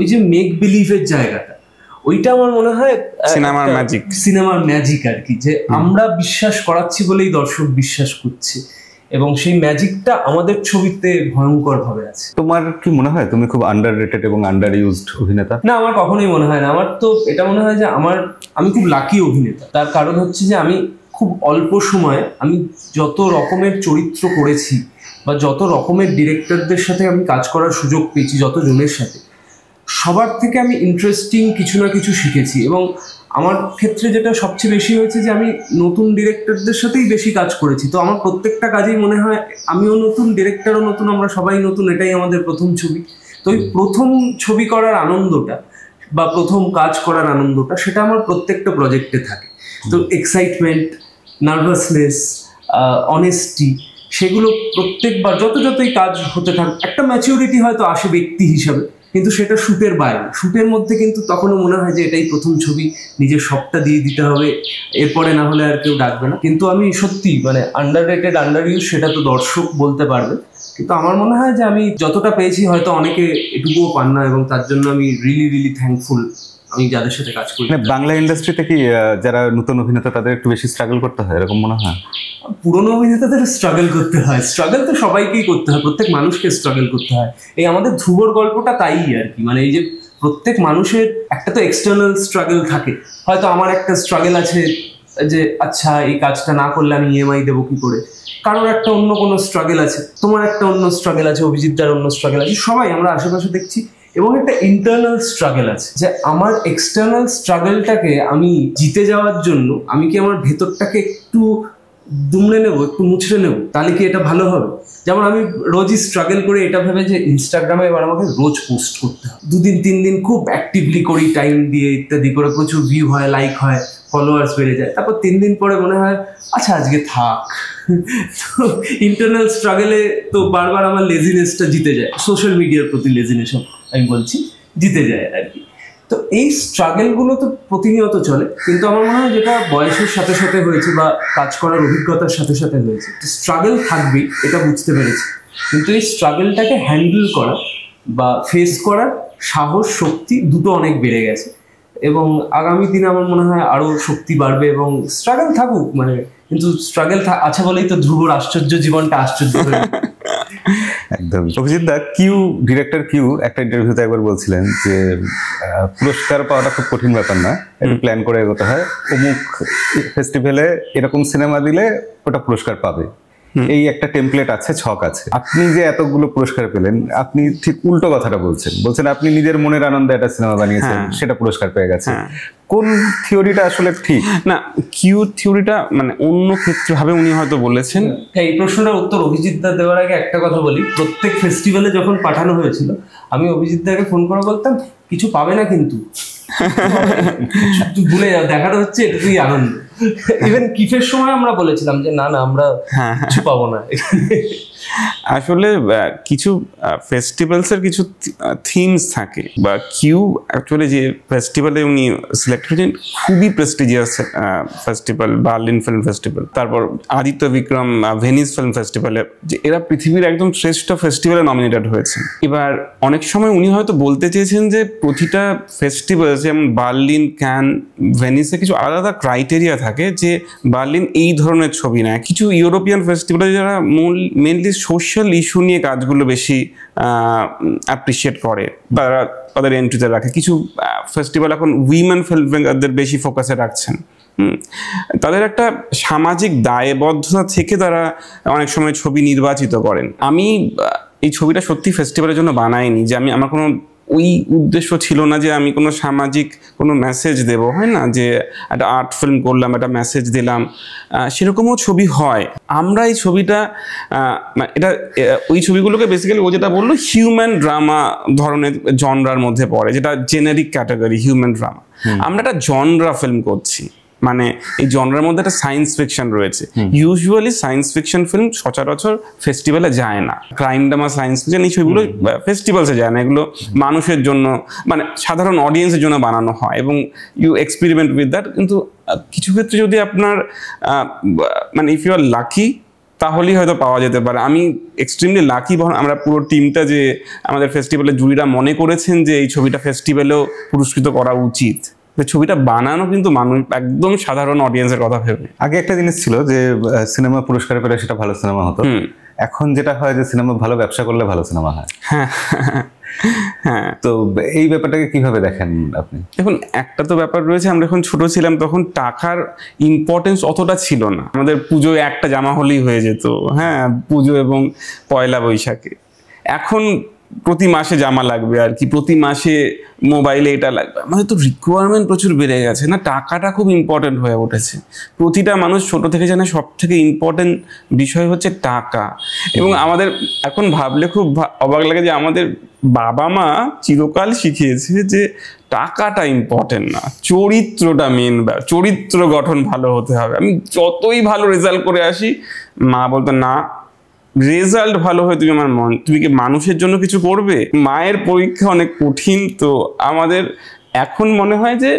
ওই যে মেক বিলিভের জায়গাটা, ওইটা আমার মনে হয় সিনেমার ম্যাজিক আর কি, যে আমরা বিশ্বাস করাচ্ছি বলেই দর্শক বিশ্বাস করছে, এবং সেই ম্যাজিকটা আমাদের ছবিতে ভয়ঙ্কর ভাবে আছে। তোমার কি মনে হয় তুমি খুব আন্ডাররেটেড এবং আন্ডার ইউজড অভিনেতা? না, আমার কখনোই মনে হয় না। আমার তো এটা মনে হয় যে আমি খুব লাকি অভিনেতা। তার কারণ হচ্ছে যে আমি খুব অল্প সময়ে আমি যত রকমের চরিত্র করেছি, বা যত রকমের ডিরেক্টরদের সাথে আমি কাজ করার সুযোগ পেয়েছি, যত জনের সাথে, সবার থেকে আমি ইন্টারেস্টিং কিছু না কিছু শিখেছি। এবং আমার ক্ষেত্রে যেটা সবচেয়ে বেশি হয়েছে যে আমি নতুন ডিরেক্টরদের সাথেই বেশি কাজ করেছি। তো আমার প্রত্যেকটা কাজেই মনে হয় আমিও নতুন, ডিরেক্টরও নতুন, আমরা সবাই নতুন, এটাই আমাদের প্রথম ছবি। তো ওই প্রথম ছবি করার আনন্দটা বা প্রথম কাজ করার আনন্দটা, সেটা আমার প্রত্যেকটা প্রজেক্টে থাকে। তো এক্সাইটমেন্ট, নার্ভাসনেস, অনেস্টি, সেগুলো প্রত্যেকবার যতই কাজ হতে থাকে, একটা ম্যাচিউরিটি হয়তো আসে ব্যক্তি হিসাবে, কিন্তু সেটা শুটের বাইরে। শুটের মধ্যে কিন্তু তখনও মনে হয় যে এটাই প্রথম ছবি, নিজের সবটা দিয়ে দিতে হবে, এরপরে না হলে আর কেউ ডাকবে না। কিন্তু আমি সত্যি মানে আন্ডাররেটেড, আন্ডার ইউজ, সেটা তো দর্শক বলতে পারবে, কিন্তু আমার মনে হয় যে আমি যতটা পেয়েছি হয়তো অনেকে এটুকুও পান না, এবং তার জন্য আমি রিলি থ্যাঙ্কফুল আমি যাদের সাথে কাজ করি। বাংলা ইন্ডাস্ট্রিতে কি যারা নতুন অভিনেতা তাদের একটু বেশি স্ট্রাগল করতে হয় এরকম মনে হয়? পুরোনো অভিনেতাদের স্ট্রাগল করতে হয়, স্ট্রাগল তো সবাইকেই করতে হয়, প্রত্যেক মানুষকে স্ট্রাগল করতে হয়। এই আমাদের ধ্রুবর গল্পটা তাই আর কি, মানে এই যে প্রত্যেক মানুষের একটা তো এক্সটার্নাল স্ট্রাগল থাকে। হয়তো আমার একটা স্ট্রাগল আছে যে আচ্ছা এই কাজটা না করলে আমি ইএমআই দেবো কি করে, কারোর একটা অন্য কোনো স্ট্রাগল আছে, তোমার একটা অন্য স্ট্রাগল আছে, অভিজিৎদার অন্য স্ট্রাগল আছে, সবাই আমরা আশেপাশে দেখছি। এবং একটা ইন্টারনাল স্ট্রাগল আছে, যে আমার এক্সটার্নাল স্ট্রাগলটাকে আমি জিতে যাওয়ার জন্য আমি কি আমার ভেতরটাকে একটু দুমড়ে নেবো, একটু মুছড়ে নেবো, তাহলে কি এটা ভালো হবে? যেমন আমি রোজই স্ট্রাগল করে এটা ভেবে যে ইনস্টাগ্রামে এবার আমাকে রোজ পোস্ট করতে হবে, 2 দিন 3 দিন খুব অ্যাক্টিভলি করি, টাইম দিয়ে ইত্যাদি করে, প্রচুর ভিউ হয়, লাইক হয়, ফলোয়ার্স বেড়ে যায়। তারপর 3 দিন পরে মনে হয় আচ্ছা আজকে থাক। তো ইন্টারনাল স্ট্রাগলে তো বারবার আমার লেজিনেসটা জিতে যায়, সোশ্যাল মিডিয়ার প্রতি লেজিনেস আমি বলছি জিতে যায় আর কি। তো এই স্ট্রাগলগুলো তো প্রতিনিয়ত চলে, কিন্তু আমার মনে হয় যেটা বয়সের সাথে সাথে হয়েছে বা কাজ করার অভিজ্ঞতার সাথে সাথে হয়েছে, স্ট্রাগল থাকবেই এটা বুঝতে পেরেছি, কিন্তু এই স্ট্রাগলটাকে হ্যান্ডেল করা বা ফেস করার সাহস, শক্তি দুটো অনেক বেড়ে গেছে। এবং আগামী দিনে আমার মনে হয় আরো শক্তি বাড়বে, এবং স্ট্রাগল থাকুক, মানে কিন্তু স্ট্রাগল আছে বলেই তো ধ্রুবর আশ্চর্য জীবনটা আশ্চর্য হয়ে একদম। অভিজিৎ দা, ডিরেক্টর কিউ একটা ইন্টারভিউতে একবার বলছিলেন যে পুরস্কার পাওয়াটা খুব কঠিন ব্যাপার না, একটু প্ল্যান করে এগোতে হয়, অমুক ফেস্টিভ্যালে এরকম সিনেমা দিলে ওটা পুরস্কার পাবে, এই একটা টেমপ্লেট আছে, ছক আছে। আপনি যে এতগুলো পুরস্কার পেলেন, আপনি ঠিক উল্টো কথাটা বলছেন আপনি নিজের মনের আনন্দে একটা সিনেমা বানিয়েছেন, সেটা পুরস্কার পেয়ে গেছে। কোন থিওরিটা আসলে ঠিক না? কিউ থিওরিটা মানে অন্য ক্ষেত্রে ভাবে উনি হয়তো বলেছেন। এই প্রশ্নটার উত্তর অভিজিৎ দা দেওয়ার আগে একটা কথা বলি, প্রত্যেক ফেস্টিভ্যালে যখন পাঠানো হয়েছিল আমি অভিজিৎ দাকে ফোন করে বলতাম কিছু পাবে না, কিন্তু ভুলে যাও, দেখাটা হচ্ছে এটুকুই আনন্দ। ইভেন কিফের সময় আমরা বলেছিলাম যে না আমরা কিছু পাবো না। আসলে কিছু ফেস্টিভ্যালসের কিছু থিমস থাকে, বা কিউ অ্যাকচুয়ালি যে ফেস্টিভ্যালে উনি সিলেক্ট হয়েছেন খুবই prestigious festival, Berlin film festival, তারপর আদিত্য বিক্রম ভেনিস ফিল্ম ফেস্টিভ্যালে, যে এরা পৃথিবীর একদম শ্রেষ্ঠ ফেস্টিভ্যালে নমিনেটেড হয়েছে। এবার অনেক সময় উনি হয়তো বলতে চেয়েছেন যে প্রতিটা ফেস্টিভ্যাল, যেমন বার্লিন, ক্যান, ভেনিসে কিছু আলাদা ক্রাইটেরিয়া থাকে, যে বার্লিন এই ধরনের ছবি নেয়। কিছু ইউরোপিয়ান ফেস্টিভ্যালে যারা মেনলি সোশ্যাল ইস্যু নিয়ে কাজগুলো বেশি অ্যাপ্রিসিয়েট করে, তারা তাদের এন্ট্রিতে রাখে। কিছু ফেস্টিভ্যাল এখন উইমেন ফিল্ম মেকারদের বেশি ফোকাসে রাখছেন। তাদের একটা সামাজিক দায়বদ্ধতা থেকে তারা অনেক সময় ছবি নির্বাচিত করেন। আমি এই ছবিটা সত্যি ফেস্টিভ্যালের জন্য বানাইনি, যে আমার কোনো ওই উদ্দেশ্য ছিল না যে আমি কোনো সামাজিক কোনো মেসেজ দেব, হয় না যে একটা আর্ট ফিল্ম করলাম, একটা মেসেজ দিলাম, সেরকমও ছবি হয়। আমরা এই ছবিটা এটা ওই ছবিগুলোকে বেসিক্যালি ও যেটা বললো হিউম্যান ড্রামা ধরনের জনরার মধ্যে পড়ে, যেটা জেনারিক ক্যাটাগরি হিউম্যান ড্রামা। আমরা একটা জনরা ফিল্ম করছি, মানে এই জনরার মধ্যে একটা সায়েন্স ফিকশন রয়েছে। ইউজুয়ালি সায়েন্স ফিকশন ফিল্ম সচরাচর ফেস্টিভ্যালে যায় না, ক্রাইম ড্রামা, সায়েন্স ফিকশন এই ছবিগুলো ফেস্টিভ্যালসে যায় না, এগুলো মানুষের জন্য মানে সাধারণ অডিয়েন্সের জন্য বানানো হয় এবং ইউ এক্সপেরিমেন্ট উইথ দ্যাট। কিন্তু কিছু ক্ষেত্রে যদি আপনার মানে ইফ ইউ আর লাকি তাহলেই হয়তো পাওয়া যেতে পারে। আমি এক্সট্রিমলি লাকি, আমরা পুরো টিমটা যে আমাদের ফেস্টিভ্যালের জুরিরা মনে করেছেন যে এই ছবিটা ফেস্টিভ্যালেও পুরস্কৃত করা উচিত। ছবিটা বানানো কিন্তু মানুষ একদম সাধারণ অডিয়েন্সের কথা ভেবে। আগে একটা জিনিস ছিল যে সিনেমা পুরস্কার পেলে সেটা ভালো সিনেমা হতো, এখন যেটা হয় যে সিনেমা ভালো ব্যবসা করলে ভালো সিনেমা হয়। হ্যাঁ, তো এই ব্যাপারটাকে কিভাবে দেখেন আপনি? দেখুন, একটা তো ব্যাপার রয়েছে, আমরা যখন ছোট ছিলাম তখন টাকার ইম্পর্টেন্স অতটা ছিল না, আমাদের পুজোয় একটা জামা হলেই হয়ে যেত, হ্যাঁ, পুজো এবং পয়লা বৈশাখে। এখন প্রতি মাসে জামা লাগবে আর কি, প্রতি মাসে মোবাইলে এটা লাগবে, আমাদের তো রিকোয়ারমেন্ট প্রচুর বেড়ে গেছে না, টাকাটা খুব ইম্পর্টেন্ট হয়ে উঠেছে। প্রতিটা মানুষ ছোট থেকে জানে সব থেকে ইম্পর্টেন্ট বিষয় হচ্ছে টাকা। এবং আমাদের এখন ভাবলে খুব অবাক লাগে যে আমাদের বাবা মা চিরকাল শিখিয়েছে যে টাকাটা ইম্পর্টেন্ট না, চরিত্রটা মেন, চরিত্র গঠন ভালো হতে হবে। আমি যতই ভালো রেজাল্ট করে আসি, মা বলতো না, রেজাল্ট ভালো হয় তুমি কি মানুষের জন্য কিছু করবে? মায়ের পরীক্ষা অনেক কঠিন। তো আমাদের এখন মনে হয় যে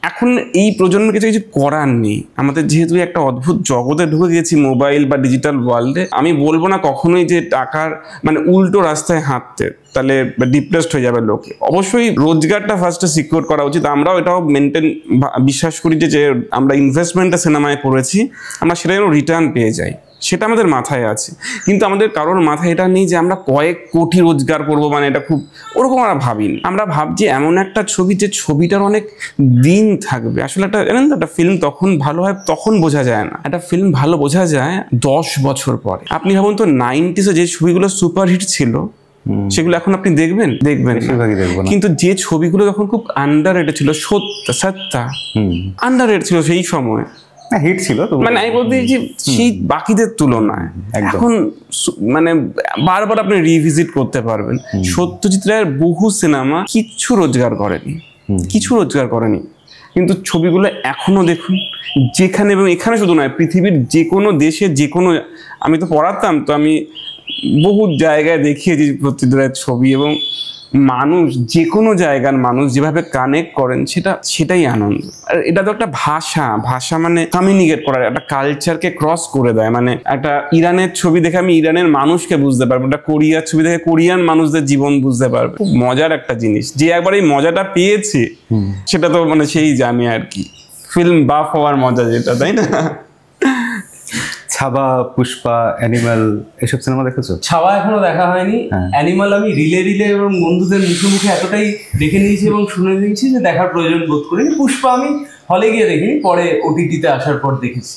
এখন এই প্রজন্মের কিছু কিছু করার নেই, আমাদের যেহেতু একটা অদ্ভুত জগতে ঢুকে গেছি মোবাইল বা ডিজিটাল ওয়ার্ল্ডে। আমি বলবো না কখনোই যে টাকার মানে উল্টো রাস্তায় হাঁটতে, তাহলে ডিপ্রেসড হয়ে যাবে লোকে। অবশ্যই রোজগারটা ফার্স্টে সিকিউর করা উচিত, আমরাও এটাও মেনটেন বিশ্বাস করি যে আমরা ইনভেস্টমেন্টটা সিনেমায় করেছি আমরা সেটা যেন রিটার্ন পেয়ে যাই, সেটা আমাদের মাথায় আছে। কিন্তু আমাদের কারোর মাথায় এটা নেই যে আমরা কয়েক কোটি রোজগার করব, মানে এটা খুব ওরকম আমরা ভাবিনি। আমরা ভাবছি এমন একটা ছবি যে ছবিটার অনেক দিন থাকবে। আসলে একটা জানেন তো, একটা ফিল্ম তখন ভালো হয় তখন বোঝা যায় না, একটা ফিল্ম ভালো বোঝা যায় 10 বছর পরে। আপনি ভাবুন তো 90s যে ছবিগুলো সুপারহিট ছিল সেগুলো এখন আপনি দেখবেন কিন্তু যে ছবিগুলো তখন খুব আন্ডার রেটেড ছিল, সত্যা আন্ডার রেটেড ছিল সেই সময়, হিট ছিল, মানে আমি বলতে যে সেই বাকিদের তুলনায় এখন মানে বারবার আপনি রিভিজিট করতে পারবেন। সত্যজিৎ রায়ের বহু সিনেমা কিছু রোজগার করেনি, কিন্তু ছবিগুলো এখনো দেখুন, যেখানে এবং এখানে শুধু নয়, পৃথিবীর যে কোনো দেশে যে কোনো, আমি তো পড়াতাম, তো আমি বহু জায়গায় দেখিয়েছি সত্যজিৎ রায়ের ছবি, এবং মানুষ যে কোনো জায়গার মানুষ যেভাবে কানেক্ট করেন সেটাই আনন্দ। আর এটা তো একটা ভাষা মানে কমিউনিকেট করার, একটা কালচারকে ক্রস করে দেয়। মানে একটা ইরানের ছবি দেখে আমি ইরানের মানুষকে বুঝতে পারবো, একটা কোরিয়ার ছবি দেখে কোরিয়ান মানুষদের জীবন বুঝতে পারবো। খুব মজার একটা জিনিস, যে একবার এই মজাটা পেয়েছে সেটা তো মানে সেই জানি আর কি, ফিল্ম বাফ হওয়ার মজা যেটা, তাই না? ছাবা, পুষ্পা, অ্যানিমাল এসব সিনেমা দেখেছো? ছাবা এখনো দেখা হয়নি, অ্যানিমাল আমি রিলে এবং বন্ধুদের মুখে এতটাই দেখে নিয়েছি এবং শুনে নিয়েছি যে দেখার প্রয়োজন বোধ করিনি। পুষ্পা আমি হলে গিয়ে দেখিনি, পরে ওটিটিতে আসার পর দেখেছি।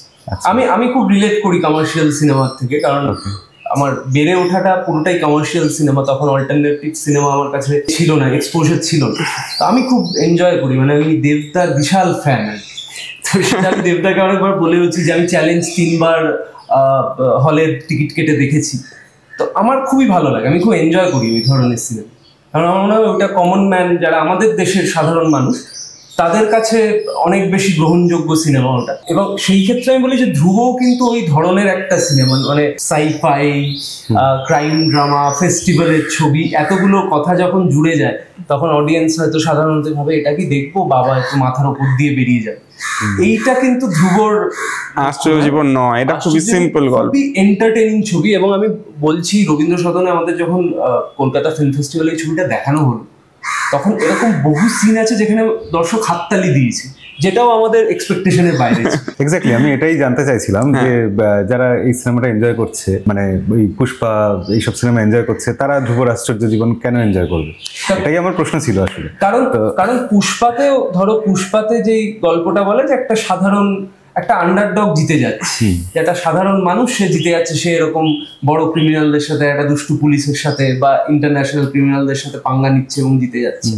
আমি খুব রিলেট করি কমার্শিয়াল সিনেমার থেকে, কারণ আমার বেড়ে ওঠাটা পুরোটাই কমার্শিয়াল সিনেমা, তখন অল্টারনেটিভ সিনেমা আমার কাছে ছিল না, এক্সপোজার ছিল না। তো আমি খুব এনজয় করি, মানে আমি দেবদার বিশাল ফ্যান। তো সেটা আমি দেবদাকে অনেকবার বলেওছি যে আমি চ্যালেঞ্জ 3 বার হলের টিকিট কেটে দেখেছি। তো আমার খুবই ভালো লাগে, আমি খুব এনজয় করি ওই ধরনের সিনেমা, কারণ আমার মনে হয় ওটা কমন ম্যান যারা আমাদের দেশের সাধারণ মানুষ তাদের কাছে অনেক বেশি গ্রহণযোগ্য সিনেমা ওটা। এবং সেই ক্ষেত্রে আমি বলি যে ধ্রুবও কিন্তু ওই ধরনের একটা সিনেমা, মানে সাইফাই, ক্রাইম ড্রামা, ফেস্টিভ্যালের ছবি, এতগুলো কথা যখন জুড়ে যায় তখন অডিয়েন্স হয়তো সাধারণত ভাবে এটা কি দেখবো, বাবা একটু মাথার উপর দিয়ে বেরিয়ে যায়। এইটা কিন্তু ধ্রুবর আশ্চর্য জীবন নয়, এটা খুবই সিম্পল গল্প, খুবই এন্টারটেইনিং ছবি। এবং আমি বলছি রবীন্দ্র সদনে আমাদের যখন কলকাতা ফিল্ম ফেস্টিভ্যালে এই ছবিটা দেখানো হলো, তখন এরকম বহু সিন আছে যেখানে দর্শক হাততালি দিয়েছে, যেটাও আমাদের এক্সপেকটেশনের বাইরে। এক্স্যাক্টলি, আমি এটাই জানতে চাইছিলাম যে যারা এই সিনেমাটা এনজয় করছে, মানে ওই পুষ্পা এইসব সিনেমা এনজয় করছে, তারা ধ্রুবর আশ্চর্য জীবন কেন এনজয় করবে? এটাই আমার প্রশ্ন ছিল আসলে। কারণ পুষ্পাতে যেই গল্পটা বলে যে একটা সাধারণ একটা আন্ডারডগ জিতে যাচ্ছে, একটা সাধারণ মানুষ সে জিতে যাচ্ছে, সে এরকম বড় ক্রিমিনালদের সাথে, একটা দুষ্টু পুলিশের সাথে বা ইন্টারন্যাশনাল ক্রিমিনালদের সাথে পাঙ্গা নিচ্ছে এবং জিতে যাচ্ছে।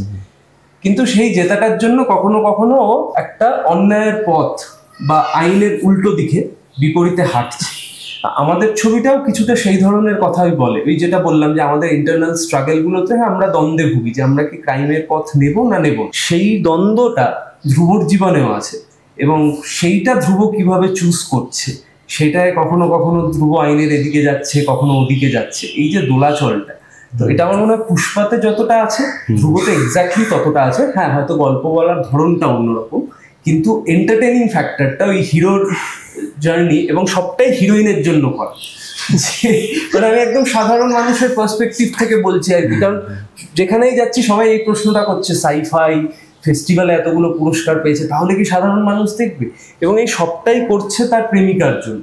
কিন্তু সেই জেতাটার জন্য কখনো কখনো একটা অন্যায়ের পথ বা আইনের উল্টো দিকে বিপরীতে হাঁটছে। আমাদের ছবিটাও কিছুটা সেই ধরনের কথাই বলে, ওই যেটা বললাম যে আমাদের ইন্টারনাল স্ট্রাগল গুলোতে আমরা দ্বন্দ্বে ভুগি যে আমরা কি ক্রাইমের পথ নেব না নেব। সেই দ্বন্দ্বটা ধ্রুবর জীবনেও আছে, এবং সেইটা ধ্রুব কিভাবে চুজ করছে, সেটায় কখনো কখনো ধ্রুব আইনের এদিকে যাচ্ছে, কখনো ওদিকে যাচ্ছে, এই যে দোলাচলটা, তো এটা আমার মনে হয় পুষ্পাতে যতটা আছে ধ্রুবতে এক্স্যাক্টলি ততটা আছে। হ্যাঁ, হয়তো গল্প বলার ধরনটা অন্যরকম, কিন্তু এন্টারটেইনিং ফ্যাক্টরটা ওই হিরোর জার্নি, এবং সবটাই হিরোইনের জন্য করা। মানে আমি একদম সাধারণ মানুষের পার্সপেক্টিভ থেকে বলছি আর কি, কারণ যেখানেই যাচ্ছি সবাই এই প্রশ্নটা করছে, সাইফাই ফেস্টিভ্যালে এতগুলো পুরস্কার পেয়েছে, তাহলে কি সাধারণ মানুষ দেখবে? এবং এই সবটাই করছে তার প্রেমিকার জন্য।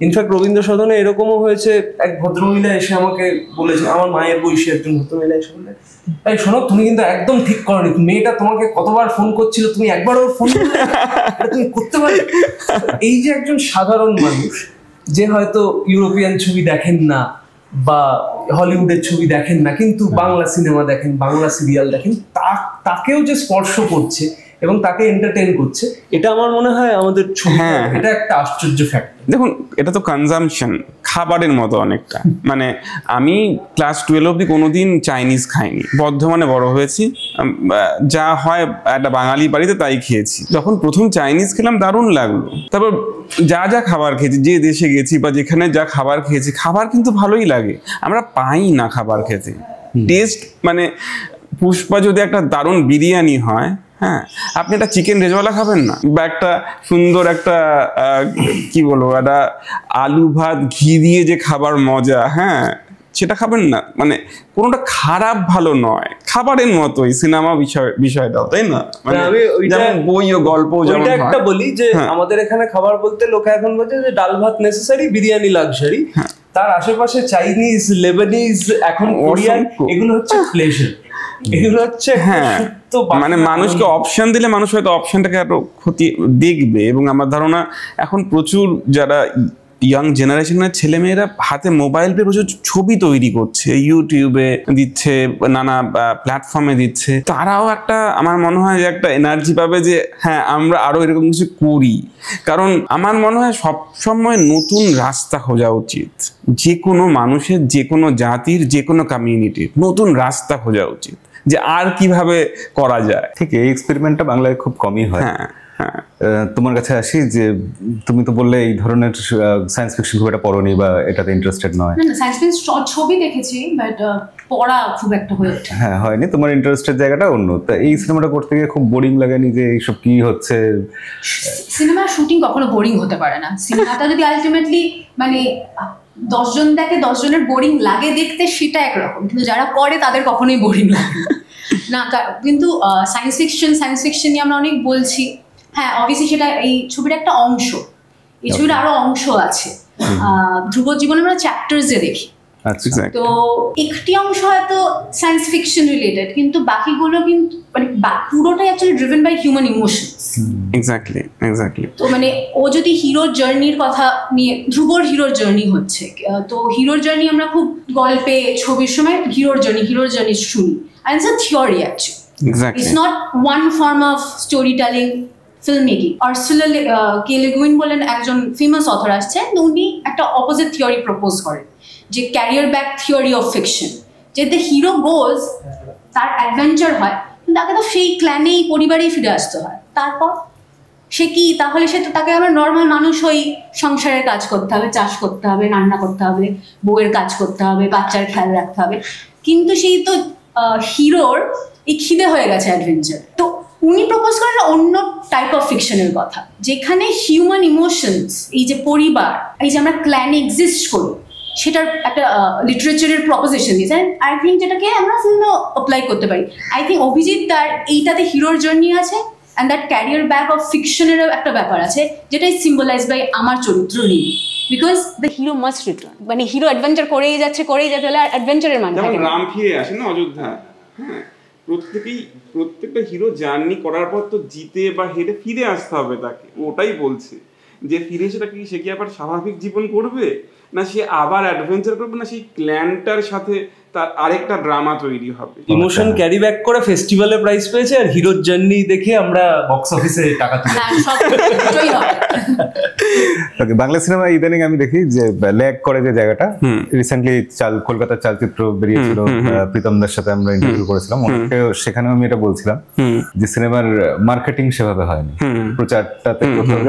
ইনফ্যাক্ট রবীন্দ্র সদনে এরকমও হয়েছে, এক ভদ্রমহিলা এসে আমাকে বলেছে, আমার মায়ের বয়সী একজন ভদ্রমহিলা এসে বললেন, তাই শোনো, তুমি কিন্তু একদম ঠিক করনি, মেয়েটা তোমাকে কতবার ফোন করছিল, তুমি একবারও ফোন তুমি করতে পারো। এই যে একজন সাধারণ মানুষ যে হয়তো ইউরোপিয়ান ছবি দেখেন না বা হলিউডের ছবি দেখেন না, কিন্তু বাংলা সিনেমা দেখেন, বাংলা সিরিয়াল দেখেন, তাকেও যে স্পর্শ করছে এবং তাকে এন্টারটেইন করছে, এটা আমার মনে হয় আমাদের ছবি, এটা একটা আশ্চর্য ফ্যাক্টর। দেখুন, এটা তো কনজাম্পশন, খাবারের মতো অনেকটা। মানে আমি ক্লাস 12 অব্দি কোনোদিন চাইনিজ খাইনি, বর্ধমানে বড় হয়েছি, যা হয় একটা বাঙালি বাড়িতে তাই খেয়েছি। যখন প্রথম চাইনিজ খেলাম দারুণ লাগলো, তারপর যা যা খাবার খেয়েছি, যে দেশে গেছি বা যেখানে যা খাবার খেয়েছি, খাবার কিন্তু ভালোই লাগে, আমরা পাই না খাবার খেতে টেস্ট। মানে পুষ্পা যদি একটা দারুণ বিরিয়ানি হয়, হ্যাঁ, আপনি একটা চিকেন রেজওয়ালা খাবেন না, বা একটা সুন্দর একটা কি বলবো, একটা আলু ভাত ঘি দিয়ে যে খাবার মজা, হ্যাঁ, সেটা খাবেন না। মানে কোনোটা খারাপ ভালো নয়, খাবারের মতোই সিনেমা বিষয়টাও, তাই না? মানে যেমন বই ও গল্প, যেমন একটা বলি যে আমাদের এখানে খাবার বলতে লোকে এখন বলছে যে ডাল ভাত নেসেসারি, বিরিয়ানি লাক্সারি, তার আশেপাশে চাইনিজ, লেবানিজ, এখন কোরিয়ান, এগুলো হচ্ছে প্লেজার, এগুলো হচ্ছে, হ্যাঁ, মানে মানুষকে অপশন দিলে মানুষ হয়তো অপশনটাকে আরো ক্ষতি দেখবে। এবং আমার ধারণা এখন প্রচুর যারা ইয়াং জেনারেশনের ছেলেমেয়েরা হাতে মোবাইল পেয়ে প্রচুর ছবি তৈরি করছে, ইউটিউবে দিচ্ছে, নানা প্ল্যাটফর্মে দিচ্ছে, তারাও একটা, আমার মনে হয় যে একটা এনার্জি পাবে যে হ্যাঁ, আমরা আরো এরকম কিছু করি। কারণ আমার মনে হয় সবসময় নতুন রাস্তা খোঁজা উচিত, যে কোনো মানুষের, যে কোনো জাতির, যে কোনো কমিউনিটির নতুন রাস্তা খোঁজা উচিত, যে আর কিভাবে করা যায়। ঠিক, এই এক্সপেরিমেন্টটা বাংলায় খুব কমই হয়। তোমার কাছে আসি, যে তুমি তো বললে এই ধরনের সায়েন্স ফিকশন খুব একটা পড়োনি বা এটাতে ইন্টারেস্টেড নয়। না, সায়েন্স ফিকশন ছবি দেখেছি, বাট পড়া খুব একটা হয়ে ওঠে। হ্যাঁ, হয়নি, তোমার ইন্টারেস্টের জায়গাটা অন্য। তা এই সিনেমাটা করতে গিয়ে খুব বোরিং লাগেনি যে এইসব কি হচ্ছে? সিনেমার শুটিং কখনো বোরিং হতে পারে না। সিনেমাটা যদি আলটিমেটলি মানে 10 জন দেখে, 10 জনের বোরিং লাগে দেখতে, সেটা একরকম, কিন্তু যারা করে তাদের কখনোই বোরিং লাগে না। কিন্তু সায়েন্স ফিকশন নিয়ে আমরা অনেক বলছি, হ্যাঁ, অবভিয়াসলি সেটা এই ছবির একটা অংশ, এই ছবির আরো অংশ আছে। ধ্রুব জীবনে আমরা চ্যাপ্টার্সে দেখি, তো একটি অংশ হয়তো সায়েন্স ফিকশন রিলেটেড, কিন্তু বাকিগুলো কিন্তু মানে পুরোটাই actually driven by human emotions. Exactly. তো মানে ও যদি হিরোর জার্নির কথা নিয়ে, ধ্রুবর হিরোর জার্নি হচ্ছে, তো হিরোর জার্নি আমরা খুব গল্পে, ছবির সময় হিরোর জার্নি শুনি, and it's a theory actually. Exactly. It's not one form of storytelling, filmmaking. Ursula K. Le Guin বলেন একজন ফেমাস অথর আসছেন, উনি একটা অপোজিট থিওরি প্রপোজ করেন, যে career back theory of fiction, যে দ্য হিরো গোজ, তার অ্যাডভেঞ্চার হয়, তাকে তো সেই ক্ল্যানেই, পরিবারেই ফিরে আসতে হয়। তারপর সে কি, তাহলে সে তো, তাকে আবার নর্মাল মানুষ হই, সংসারের কাজ করতে হবে, চাষ করতে হবে, রান্না করতে হবে, বউয়ের কাজ করতে হবে, বাচ্চার খেয়াল রাখতে হবে, কিন্তু সেই তো হিরোর এই খিদে হয়ে গেছে অ্যাডভেঞ্চার। তো উনি প্রপোজ করেন অন্য টাইপ অফ ফিকশনের কথা, যেখানে হিউম্যান ইমোশনস, এই যে পরিবার, এই যে আমরা ক্ল্যানে এক্সিস্ট করি, সেটার একটা লিটারেচারের প্রপোজিশন দিয়েছেন। আই থিঙ্ক যেটাকে আমরা ফিল্মেও অ্যাপ্লাই করতে পারি। আই থিঙ্ক অভিজিৎ তার এইটাতে হিরোর জার্নি আছে, and that carrier bag of ফিকশনেরও একটা ব্যাপার আছে, যেটাই সিম্বলাইজ বাই আমার চরিত্র really, because the hero must return. মানে হিরো অ্যাডভেঞ্চার করেই যাচ্ছে, হলে অ্যাডভেঞ্চারের মানে যেমন রাম ফিরে আসে না অযোধ্যা, হ্যাঁ, প্রত্যেকটা হিরো জার্নি করার পর তো জিতে বা হেরে ফিরে আসতে হবে তাকে। ওটাই বলছে যে ফিরে এসে সে কি আবার স্বাভাবিক জীবন করবে, না সে আবার অ্যাডভেঞ্চার করবে, না সেই ক্ল্যানটার সাথে তার আরেকটা ড্রামা তৈরি হবে। ইমোশন ক্যারি ব্যাক করে ফেস্টিভ্যালে প্রাইজ পেয়েছে, আর হিরোর জার্নি দেখে আমরা বক্স অফিসে টাকা তুলি। বাংলা সিনেমা ইদানিং আমি দেখি যে ল্যাগ করে যে জায়গাটা। রিসেন্টলি কলকাতার চালচিত্র বেরিয়েছিল, প্রীতম দার সাথে আমরা ইন্টারভিউ করেছিলাম, সেখানেও আমি এটা বলছিলাম যে সিনেমার মার্কেটিং সেভাবে হয়নি, প্রচারটাতে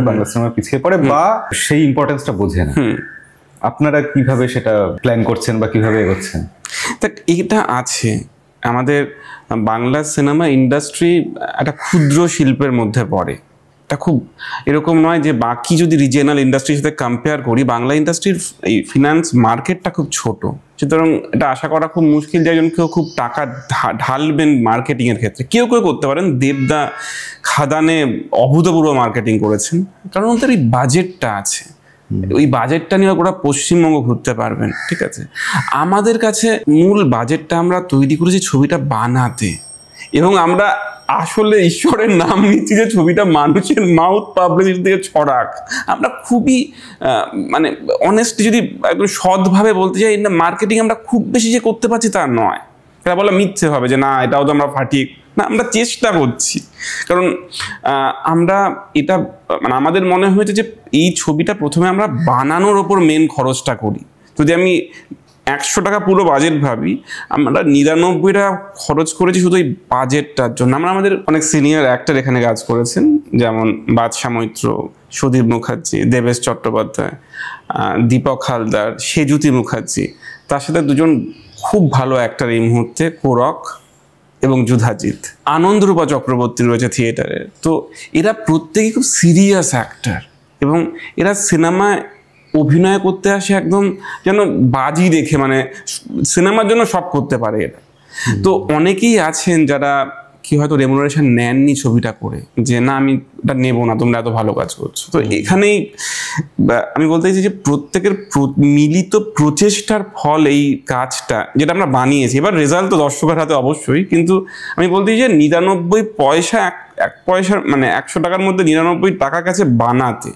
বাংলা সিনেমা পিছিয়ে পড়ে বা সেই ইম্পর্টেন্সটা বোঝে না। আপনারা কিভাবে সেটা প্ল্যান করছেন বা কিভাবে এগোচ্ছেন? এটা আছে, আমাদের বাংলা সিনেমা ইন্ডাস্ট্রি একটা ক্ষুদ্র শিল্পের মধ্যে পড়ে। এটা খুব এরকম নয় যে বাকি যদি রিজিয়নাল ইন্ডাস্ট্রির সাথে কম্পেয়ার করি, বাংলা ইন্ডাস্ট্রির এই ফিনান্স মার্কেটটা খুব ছোট, সুতরাং এটা আশা করা খুব মুশকিল যে একজন কেউ খুব টাকা ঢালবেন মার্কেটিংয়ের ক্ষেত্রে। কেউ কেউ করতে পারেন, দেবদা খাদানে অভূতপূর্ব মার্কেটিং করেছেন, কারণ ওদের এই বাজেটটা আছে, ওই বাজেটটা নিয়ে ওরা পশ্চিমবঙ্গ ঘুরতে পারবেন। ঠিক আছে, আমাদের কাছে মূল বাজেটটা আমরা তৈরি করেছি ছবিটা বানাতে, এবং আমরা আসলে ঈশ্বরের নাম নিচ্ছি যে ছবিটা মানুষের মাউথ পাবলিসিটি থেকে ছড়াক। আমরা খুবই মানে অনেস্টলি যদি একদম সৎভাবে বলতে চাই, মার্কেটিং আমরা খুব বেশি যে করতে পারছি তা নয়। এটা বলা মিথ্যে হবে যে না এটাও তো আমরা ফাটিয়ে না, আমরা চেষ্টা করছি। কারণ আমরা এটা মানে আমাদের মনে হয়েছে যে এই ছবিটা প্রথমে আমরা বানানোর ওপর মেন খরচটা করি। যদি আমি 100 টাকা পুরো বাজেট ভাবি, আমরা 99 টাকা খরচ করেছি শুধু এই বাজেটটার জন্য। আমরা আমাদের অনেক সিনিয়র অ্যাক্টর এখানে কাজ করেছেন, যেমন বাদশা মৈত্র, সুদীপ মুখার্জি, দেবেশ চট্টোপাধ্যায়, দীপক হালদার, সেজুতি মুখার্জি, তার সাথে দুজন খুব ভালো অ্যাক্টর এই মুহূর্তে, কোরক এবং যুধাজিৎ। আনন্দরূপা চক্রবর্তী রয়েছে থিয়েটারের। তো এরা প্রত্যেকেই খুব সিরিয়াস অ্যাক্টর, এবং এরা সিনেমায় অভিনয় করতে আসে একদম যেন বাজি রেখে, মানে সিনেমার জন্য সব করতে পারে এরা। তো অনেকেই আছেন যারা কি হয়তো রেমুনারেশন নেননি ছবিটা করে, যে না আমি এটা নেবো না, তোমরা এত ভালো কাজ করছো। তো এখানেই আমি বলতে চাইছি যে প্রত্যেকের মিলিত প্রচেষ্টার ফল এই কাজটা যেটা আমরা বানিয়েছি। এবার রেজাল্ট তো দর্শকের হাতে অবশ্যই, কিন্তু আমি বলতে চাই যে 99 পয়সা, 1 পয়সার মানে 100 টাকার মধ্যে 99 টাকা কাছে বানাতে,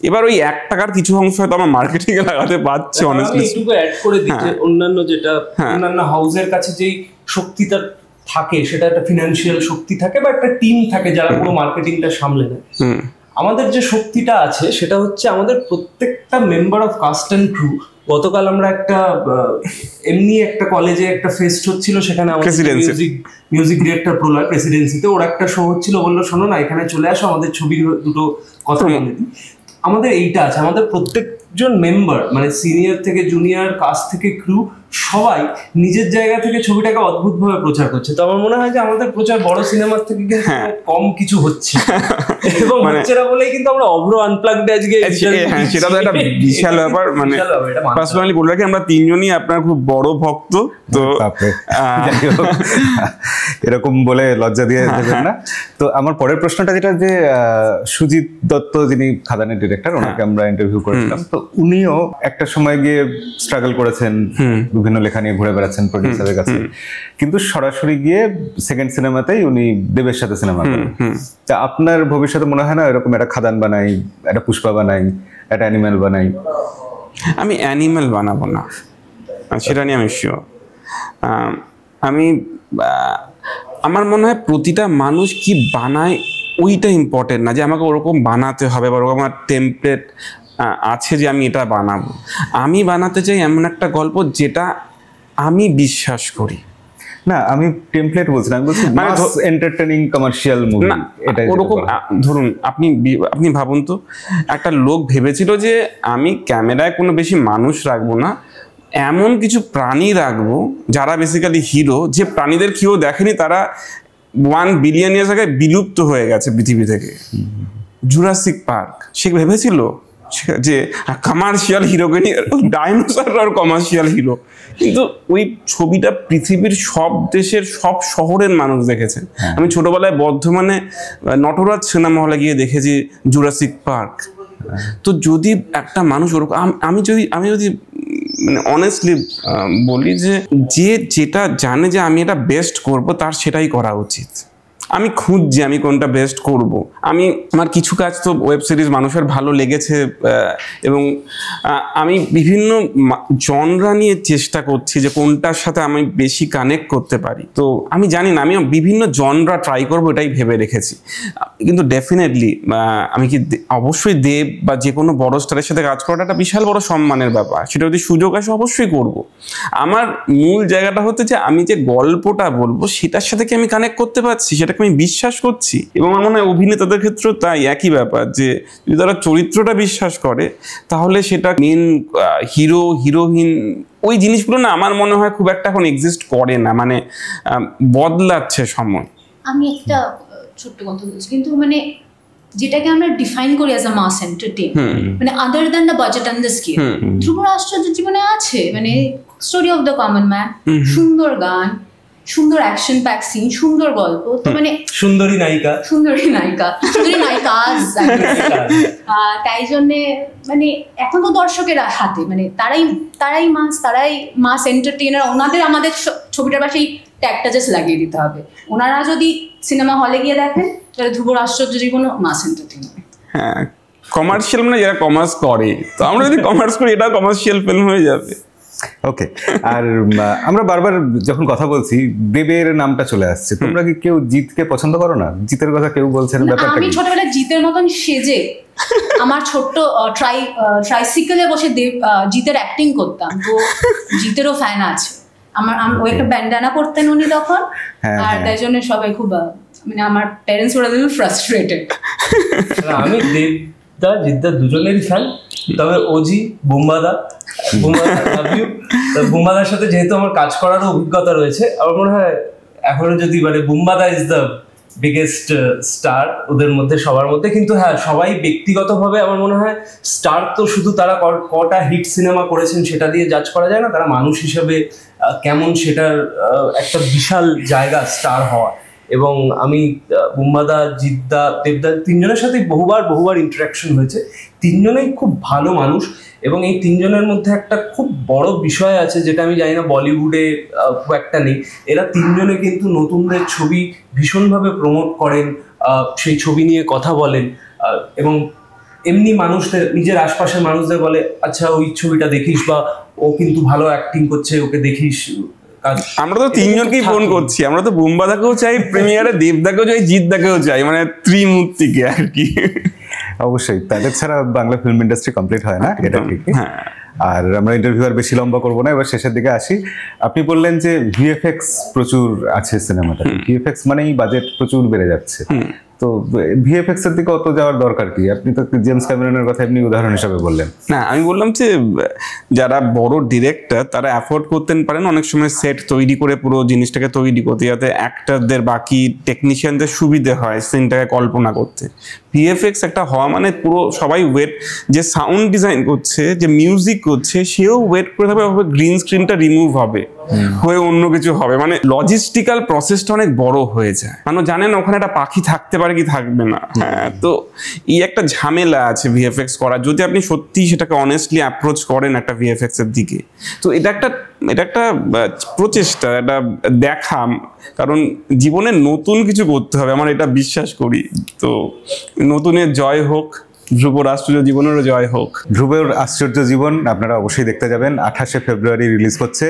এবার ওই 1 টাকার কিছু অংশ হয়তো আমার মার্কেটিং এ লাগাতে পারছি। অনেস্টলি একটু অ্যাড করে দিতে, অন্যান্য যেটা অন্যান্য হাউসের কাছে যেই শক্তিটা থাকে, সেটা একটা ফিনান্সিয়াল শক্তি থাকে বা একটা টিম থাকে যারা পুরো মার্কেটিংটা সামলে নেয়। আমাদের যে শক্তিটা আছে সেটা হচ্ছে আমাদের প্রত্যেকটা member of cast and crew. গতকাল আমরা একটা এমনি একটা কলেজে একটা ফেস্ট হচ্ছিল, সেখানে আমাদের মিউজিক ডিরেক্টর প্রলয় প্রেসিডেন্সিতে, ওর একটা শো হচ্ছিল, বললো শোনো না এখানে চলে আসো, আমাদের ছবির দুটো কথা বলে দিই। আমাদের এইটা আছে, আমাদের প্রত্যেকজন মেম্বার মানে সিনিয়র থেকে জুনিয়র, কাস্ট থেকে ক্রু, সবাই নিজের জায়গা থেকে ছবিটাকে অদ্ভুতভাবে প্রচার করছে। তো আমার মনে হয় যে আমাদের প্রচার বড় সিনেমার থেকে কিন্তু কম কিছু হচ্ছে, এবং হচ্ছে না বলেই কিন্তু আমরা অভ্র আনপ্লাগড আজকে সেটা তো একটা বিশাল ব্যাপার। মানে পার্সোনালি বলে রাখি, আমরা তিনজনই আপনার খুব বড় ভক্ত। তো এরকম বলে লজ্জা দিয়ে দেবেন না। তো আমার পরের প্রশ্নটা যেটা, যে সুজিত দত্ত যিনি খাদানের ডিরেক্টর, ওনাকে আমরা ইন্টারভিউ করেছিলাম, তো উনিও একটা সময় গিয়ে স্ট্রাগল করেছেন, বিভিন্ন লেখা নিয়ে ঘুরে বেড়াচ্ছেন প্রডিউসারের কাছে, কিন্তু সরাসরি গিয়ে সেকেন্ড সিনেমাতেই উনি দেবের সাথে সিনেমা করেন। তা আপনার ভবিষ্যতে মনে হয় না এরকম একটা খাদান বানাই, একটা পুষ্পা বানাই, একটা অ্যানিমেল বানাই? আমি অ্যানিমেল বানাবো না, সেটা নিয়ে আমি শিওর। আমি আমার মনে হয় প্রতিটা মানুষ কি বানায় ওইটা ইম্পর্টেন্ট না, যে আমাকে ওরকম বানাতে হবে বা ওরকম আমার টেমপ্লেট আছে যে আমি এটা বানাবো। আমি বানাতে চাই এমন একটা গল্প যেটা আমি বিশ্বাস করি। না, আমি টেমপ্লেট বলছি না, আমি বলছি মাস এন্টারটেইনিং কমার্শিয়াল মুভি। এটা ওরকম ধরুন, আপনি ভাবুন তো, একটা লোক ভেবেছিল যে আমি ক্যামেরায় কোনো বেশি মানুষ রাখবো না, এমন কিছু প্রাণী রাখবো যারা বেসিক্যালি হিরো, যে প্রাণীদের কেউ দেখেনি, তারা 1 বিলিয়ন ইয়ার্স আগে বিলুপ্ত হয়ে গেছে পৃথিবী থেকে। জুরাসিক পার্ক সে ভেবেছিল যে কমার্শিয়াল হিরোকে নিয়ে, ডাইনোসর আর কমার্শিয়াল হিরো, কিন্তু ওই ছবিটা পৃথিবীর সব দেশের সব শহরের মানুষ দেখেছেন। আমি ছোটবেলায় বর্ধমানে নটরাজ সিনেমা হলে গিয়ে দেখেছি জুরাসিক পার্ক। তো যদি একটা মানুষ ওরকম, আমি যদি মানে অনেস্টলি বলি যে যেটা জানে যে আমি এটা বেস্ট করব, তার সেটাই করা উচিত। আমি খুঁজছি আমি কোনটা বেস্ট করব। আমার কিছু কাজ তো ওয়েব সিরিজ মানুষের ভালো লেগেছে এবং আমি বিভিন্ন জনরা নিয়ে চেষ্টা করছি যে কোনটার সাথে আমি বেশি কানেক্ট করতে পারি। তো আমি জানি না, আমি বিভিন্ন জনরা ট্রাই করবো এটাই ভেবে রেখেছি। কিন্তু ডেফিনেটলি আমি কি অবশ্যই দেব বা যে কোনো বড় স্টারের সাথে কাজ করাটা একটা বিশাল বড় সম্মানের ব্যাপার, সেটা যদি সুযোগ আসে অবশ্যই করব। আমার মূল জায়গাটা হচ্ছে যে আমি যে গল্পটা বলবো সেটার সাথে কি আমি কানেক্ট করতে পারছি, সেটাকে আমি বিশ্বাস করছি। এবং আমার মনে হয় অভিনেতাদের ক্ষেত্রেও তাই একই ব্যাপার, যে যদি তারা চরিত্রটা বিশ্বাস করে তাহলে সেটা মেন হিরো হিরোইন ওই জিনিসগুলো না আমার মনে হয় খুব একটা এখন এক্সিস্ট করে না, মানে বদলাচ্ছে সময়। আমি একটা ছোট্ট কথা বলছি, কিন্তু মানে যেটাকে আমরা ডিফাইন করি অ্যাজ আ মাস এন্টারটেইনমেন্ট, মানে other than the budget and the scale, ধ্রুবর আশ্চর্য জীবনে আছে। মানে story of the common man, সুন্দর গান, সুন্দর অ্যাকশন প্যাক সিন, সুন্দর গল্প, তো মানে সুন্দরী নায়িকা, তাই জন্যে মানে এখন তো দর্শকের হাতে, মানে তারাই মাস এন্টারটেইনার। ওনাদের আমাদের ছবিটার পাশেই ট্যাগটা জাস্ট লাগিয়ে দিতে হবে। ওনারা যদি সিনেমা হলে গিয়ে দেখেন তাহলে ধ্রুবর আশ্চর্য জীবন মাস এন্টারটেইনার। হ্যাঁ, কমার্শিয়াল মানে যারা কমার্স করে, তো আমরা যদি কমার্স করি এটা কমার্শিয়াল ফিল্ম হয়ে যাবে। ওকে, আর আমরা বারবার যখন কথা বলছি দেবের নামটা চলে আসছে। তোমরা কি কেউ জিতকে পছন্দ করো না? জিতের কথা কেউ বলছে না? ব্যাপারটা আমি ছোটবেলায় জিতের মতন সেজে আমার ছোট্ট ট্রাইসাইকেলে বসে জিতের অ্যাক্টিং করতাম, তো জিতেরও ফ্যান আছে আমার। ওই একটা ব্যান্ডানা করতেন উনি তখন, আর তাই জন্য সবাই খুব, মানে আমার প্যারেন্টস ওরা ফ্রাস্ট্রেটেড। আমি দেবদা জিতদা দুজনেরই ফ্যান, তবে ওজি বুম্বাদার সাথে যেহেতু আমার কাজ করারও অভিজ্ঞতা রয়েছে, আমার মনে হয় এখনো যদি মানে বুম্বাদা ইজ দ্য বিগেস্ট স্টার ওদের মধ্যে সবার মধ্যে। কিন্তু হ্যাঁ, সবাই ব্যক্তিগতভাবে আমার মনে হয় স্টার তো শুধু তারা কটা হিট সিনেমা করেছেন সেটা দিয়ে জাজ করা যায় না, তারা মানুষ হিসেবে কেমন সেটার একটা বিশাল জায়গা স্টার হওয়া। এবং আমি বুম্বাদা, জিদ্দা, দেবদা তিনজনের সাথে বহুবার ইন্টারাকশন হয়েছে। তিনজনেই খুব ভালো মানুষ, এবং এই তিনজনের মধ্যে একটা খুব বড় বিষয় আছে যেটা আমি জানি না বলিউডে খুব একটা নেই। এরা তিনজনে কিন্তু নতুনদের ছবি ভীষণভাবে প্রমোট করেন, সেই ছবি নিয়ে কথা বলেন, এবং এমনি মানুষদের, নিজের আশপাশের মানুষদের বলে আচ্ছা ওই ছবিটা দেখিস, বা ও কিন্তু ভালো অ্যাক্টিং করছে, ওকে দেখিস। আমরা তো তিনজনকেই ফোন করছি, আমরা তো বুম্বাদাকেও চাই প্রিমিয়ারে, দেবদাকেও চাই, জিতদাকেও চাই, মানে ত্রিমূর্তিকে আর কি। অবশ্যই তাদের ছাড়া বাংলা ফিল্ম ইন্ডাস্ট্রি কমপ্লিট হয় না, এটা ঠিক। আর আমরা ইন্টারভিউ আর বেশি লম্বা করবো না, এবার শেষের দিকে আসি। আপনি বললেন যে ভিএফএক্স প্রচুর আছে সিনেমাটা, ভিএফএক্স মানেই বাজেট প্রচুর বেড়ে যাচ্ছে, তো ভিএফএক্স এর দিকে অত যাওয়ার দরকার কি? আপনি তো জেমস ক্যামেরনের কথা এমনি উদাহরণ হিসেবে বললেন। না, আমি বললাম যে যারা বড় ডিরেক্টর তারা অ্যাফোর্ড করতে পারেন অনেক সময় সেট তৈরি করে পুরো জিনিসটাকে তৈরি করতে, যাতে অ্যাক্টরদের বাকি টেকনিশিয়ানদের সুবিধে হয় সিনটাকে কল্পনা করতে। ভিএফএক্স একটা হওয়া মানে পুরো সবাই ওয়েট, যে সাউন্ড ডিজাইন করছে, যে মিউজিক করছে, সেও ওয়েট করে থাকবে গ্রিন স্ক্রিনটা রিমুভ হবে, হয়ে অন্য কিছু হবে, মানে লজিস্টিক্যাল প্রসেসটা অনেক বড় হয়ে যায়। মানে জানেন ওখানে একটা পাখি থাকতে পারে কি থাকবে না। হ্যাঁ, তো এই একটা ঝামেলা আছে ভিএফএক্স করা, যদি আপনি সত্যি সেটাকে অনেস্টলি অ্যাপ্রোচ করেন একটা ভিএফএক্স এর দিকে। তো এটা একটা প্রচেষ্টা, এটা দেখা, কারণ জীবনে নতুন কিছু করতে হবে, আমার এটা বিশ্বাস করি। তো নতুনের জয় হোক, ধ্রুবর আশ্চর্য জীবনেরও জয় হোক। ধ্রুবর আশ্চর্য জীবন আপনারা অবশ্যই দেখতে যাবেন, 28শে ফেব্রুয়ারি রিলিজ হচ্ছে,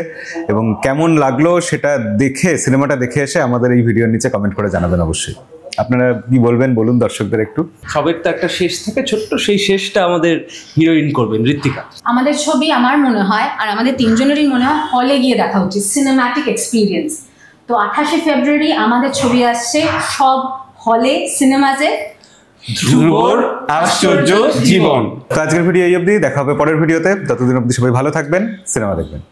এবং কেমন লাগলো সেটা দেখে, সিনেমাটা দেখে এসে আমাদের এই ভিডিওর নিচে কমেন্ট করে জানাবেন অবশ্যই। আপনারা কি বলবেন বলুন দর্শকদের একটু। সবের তো একটা শেষ থাকে ছোট্ট, সেই শেষটা আমাদের হিরোইন করবেন ঋত্বিকা। আমাদের ছবি আমার মনে হয়, আর আমাদের তিনজনেরই মনে হয় হলে গিয়ে দেখা উচিত, সিনেম্যাটিক এক্সপিরিয়েন্স। তো 28শে ফেব্রুয়ারি আমাদের ছবি আসছে সব হলে, সিনেমাতে, ধ্রুবর আশ্চর্য জীবন। তো আজকের ভিডিও এই অবধি, দেখা হবে পরের ভিডিওতে। ততদিন অবধি সবাই ভালো থাকবেন, সিনেমা দেখবেন।